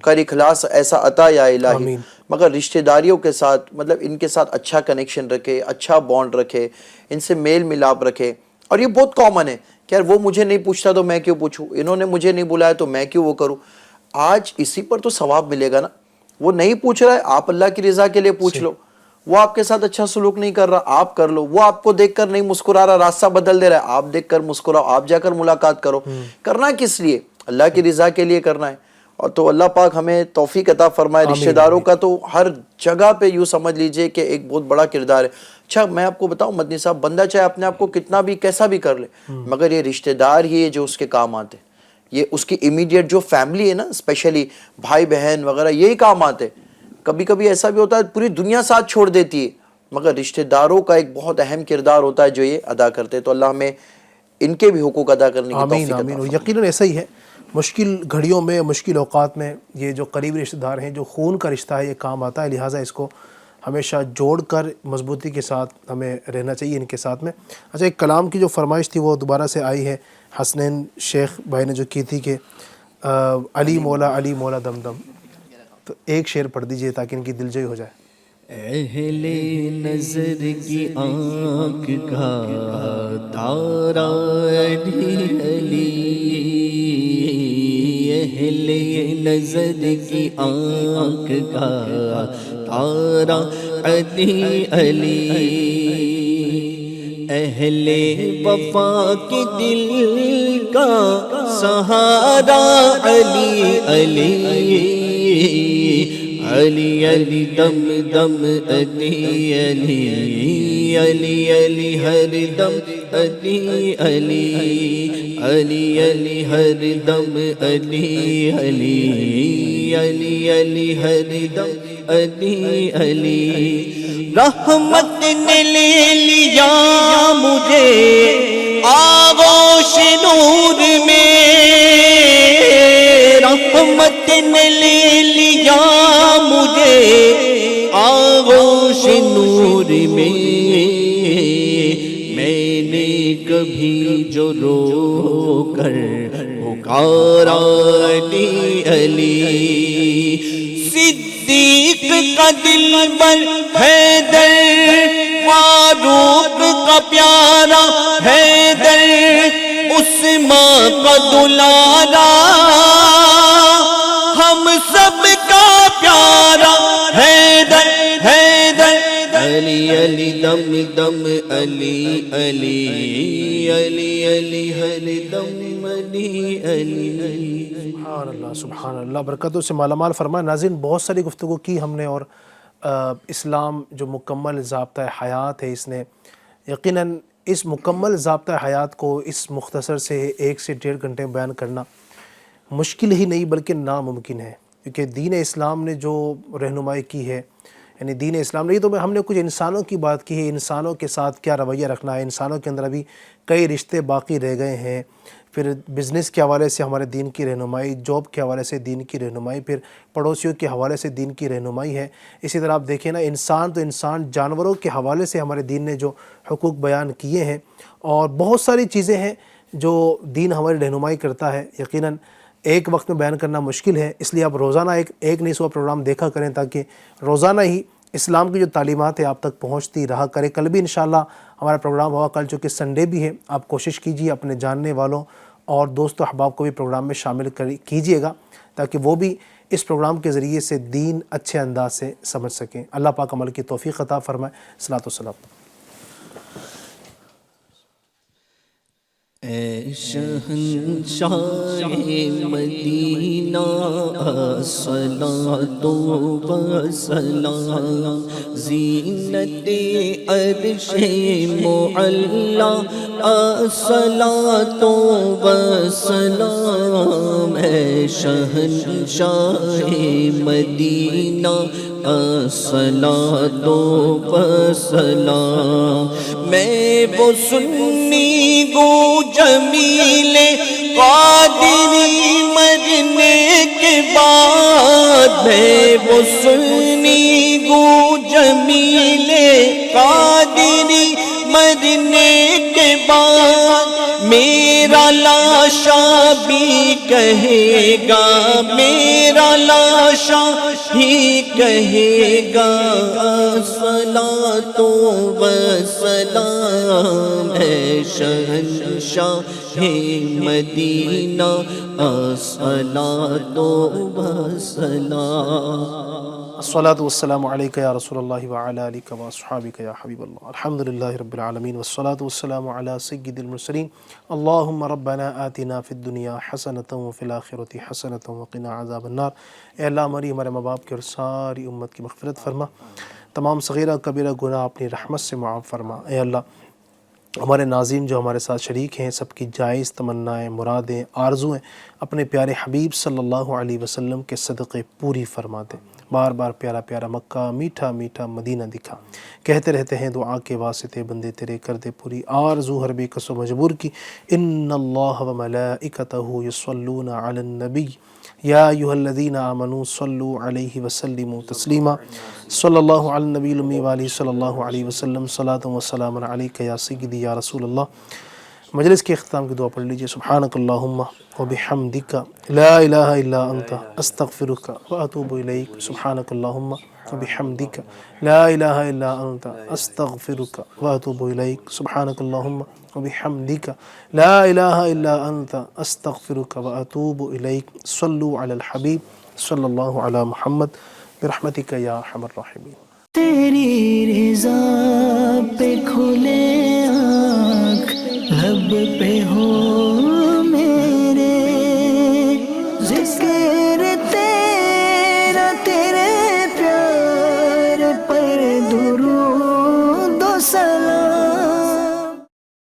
Speaker 5: کر اخلاص ایسا عطا یا الہی. مگر رشتہ داریوں کے ساتھ مطلب ان کے ساتھ اچھا کنیکشن رکھے, اچھا بانڈ رکھے, ان سے میل ملاپ رکھے. اور یہ بہت کامن ہے کہ یار وہ مجھے نہیں پوچھتا تو میں کیوں پوچھوں, انہوں نے مجھے نہیں بلایا تو میں کیوں وہ کروں. آج اسی پر تو ثواب ملے گا نا. وہ نہیں پوچھ رہا ہے, آپ اللہ کی رضا کے لیے پوچھ لو. وہ آپ کے ساتھ اچھا سلوک نہیں کر رہا, آپ کر لو. وہ آپ کو دیکھ کر نہیں مسکرا رہا, راستہ بدل دے رہا ہے, آپ دیکھ کر مسکراؤ, آپ جا کر ملاقات کرو. کرنا کس لیے؟ اللہ کی رضا کے لیے کرنا ہے. اور تو اللہ پاک ہمیں توفیق عطا فرمائے. رشتہ داروں کا تو ہر جگہ پہ یوں سمجھ لیجئے کہ ایک بہت بڑا کردار ہے. اچھا میں آپ کو بتاؤں مدنی صاحب, بندہ چاہے اپنے آپ کو کتنا بھی کیسا بھی کر لے, مگر یہ رشتہ دار ہی ہے جو اس کے کام آتے. یہ اس کی امیڈیٹ جو فیملی ہے نا, اسپیشلی بھائی بہن وغیرہ, یہی کام آتے. کبھی کبھی ایسا بھی ہوتا ہے پوری دنیا ساتھ چھوڑ دیتی ہے, مگر رشتہ داروں کا ایک بہت اہم کردار ہوتا ہے جو یہ ادا کرتے. تو اللہ ہمیں ان کے بھی حقوق ادا کرنے کی توفیق عطا فرمائے.
Speaker 2: یقیناً ایسا ہی ہے. مشکل گھڑیوں میں, مشکل اوقات میں یہ جو قریبی رشتہ دار ہیں, جو خون کا رشتہ ہے, یہ کام آتا ہے. لہٰذا اس کو ہمیشہ جوڑ کر مضبوطی کے ساتھ ہمیں رہنا چاہیے ان کے ساتھ میں. اچھا, ایک کلام کی جو فرمائش تھی وہ دوبارہ سے آئی ہے. حسنین شیخ بھائی نے جو کی تھی کہ علی مولا دم دم, تو ایک شعر پڑھ دیجئے تاکہ ان کی دلجوئی ہو جائے.
Speaker 3: اہل نظر کی آنکھ کا تارا علی علی, اہل نظر کی آنکھ کا تارا علی علی, اہل وفا کے دل کا سہارا علی علی, علی علی دم دم علی علی, علی علی ہر دم علی علی, علی علی ہر دم علی علی, علی علی ہر دم علی علی. رحمت نے لے لیا مجھے آغوش نور میں, رحمت نے لے لیا مجھے آغوش نور میں. میں نے کبھی جو رو کر پکارا علی علی, صدیق کا دلبر حیدر, فاروق کا پیارا حیدر, عثمان کا دلارا, ہم سب کا پیارا حیدر حیدر, علی علی دم دم علی علی, علی علی ہر دم علی علی.
Speaker 2: سبحان اللہ سبحان اللہ, برکتوں سے مالا مال فرمائے. ناظرین, بہت ساری گفتگو کی ہم نے, اور اسلام جو مکمل ضابطہ حیات ہے, اس نے یقیناً اس مکمل ضابطہ حیات کو اس مختصر سے 1 سے 1.5 گھنٹے بیان کرنا مشکل ہی نہیں بلکہ ناممکن ہے. کیونکہ دین اسلام نے جو رہنمائی کی ہے, یعنی دین اسلام نے, تو ہم نے کچھ انسانوں کی بات کی ہے, انسانوں کے ساتھ کیا رویہ رکھنا ہے. انسانوں کے اندر ابھی کئی رشتے باقی رہ گئے ہیں. پھر بزنس کے حوالے سے ہمارے دین کی رہنمائی, جاب کے حوالے سے دین کی رہنمائی, پھر پڑوسیوں کے حوالے سے دین کی رہنمائی ہے. اسی طرح آپ دیکھیں نا, انسان تو انسان, جانوروں کے حوالے سے ہمارے دین نے جو حقوق بیان کیے ہیں, اور بہت ساری چیزیں ہیں جو دین ہماری رہنمائی کرتا ہے. یقیناً ایک وقت میں بیان کرنا مشکل ہے, اس لیے آپ روزانہ ایک نہیں 100 پروگرام دیکھا کریں تاکہ روزانہ ہی اسلام کی جو تعلیمات ہیں آپ تک پہنچتی رہا کرے. کل بھی انشاءاللہ ہمارا پروگرام ہوگا, کل چونکہ سنڈے بھی ہے. آپ کوشش کیجیے اپنے جاننے والوں اور دوست و احباب کو بھی پروگرام میں شامل کیجیے گا تاکہ وہ بھی اس پروگرام کے ذریعے سے دین اچھے انداز سے سمجھ سکیں. اللہ پاک عمل کی توفیق عطا فرمائے. صلاۃ والسلام.
Speaker 3: اے شہنشاہ مدینہ الصلاۃ والسلام, زینت عرش معلا الصلاۃ والسلام. اے شہنشاہ مدینہ الصلاۃ والسلام. میں وہ سنی گو جمیل قادری مرنے کے بعد، میں وہ سنی گو جمیل قادری مرنے کے بعد، میرا لاشا بھی کہے گا، میرا لاشا ہی کہے گا الصلاۃ والسلام ہے شہنشاہ مدینہ الصلاۃ والسلام.
Speaker 2: الصلاة والسلام علیکہ یا رسول اللہ وعلی آلک و اصحابک یا حبیب اللہ. الحمدللہ رب العالمین والصلاة والسلام علی سید المرسلین. اللہم ربنا آتنا فی الدنیا حسنۃ وفی الآخرۃ حسنۃ وقنا عذاب النار. اے اللہ ہمارے ماں باپ کی اور ساری امت کی مغفرت فرما، تمام صغیرہ کبیرہ گناہ اپنی رحمت سے معاف فرما. اے اللہ ہمارے ناظرین جو ہمارے ساتھ شریک ہیں، سب کی جائز تمنائیں، مرادیں، آرزویں اپنے پیارے حبیب صلی اللہ علیہ وسلم کے صدقے پوری فرما دے. بار بار پیارا پیارا مکہ، میٹھا میٹھا مدینہ دکھا. کہتے رہتے ہیں دعا کے واسطے بندے تیرے کر دے پوری آرزو ہر بے کس و مجبور کی. ان اللہ و ملائکتہ یصلون علی النبی یا ایھا الذین آمنوا صلوا علیہ وسلموا تسلیما. صلی اللہ علی النبی الامی وآلہ صلی اللہ علیہ وسلم. صلاۃ و سلام علیک یا سیدی یا رسول اللہ. مجلس کے اختتام کی دعا پڑھ لیجئے. سبحانک اللہم وبحمدک لا الہ الا انت استغفرک واتوب الیک. سبحانک اللہم وبحمدک لا الہ الا انت استغفرک واتوب الیک. سبحانک اللہم وبحمدک لا الہ الا انت استغفرک واتوب الیک. صلوا علی الحبیب صلی اللہ علی محمد برحمتک یا ارحم الراحمین.
Speaker 1: تیری رضا پہ کھلے آنکھ، لب پہ ہو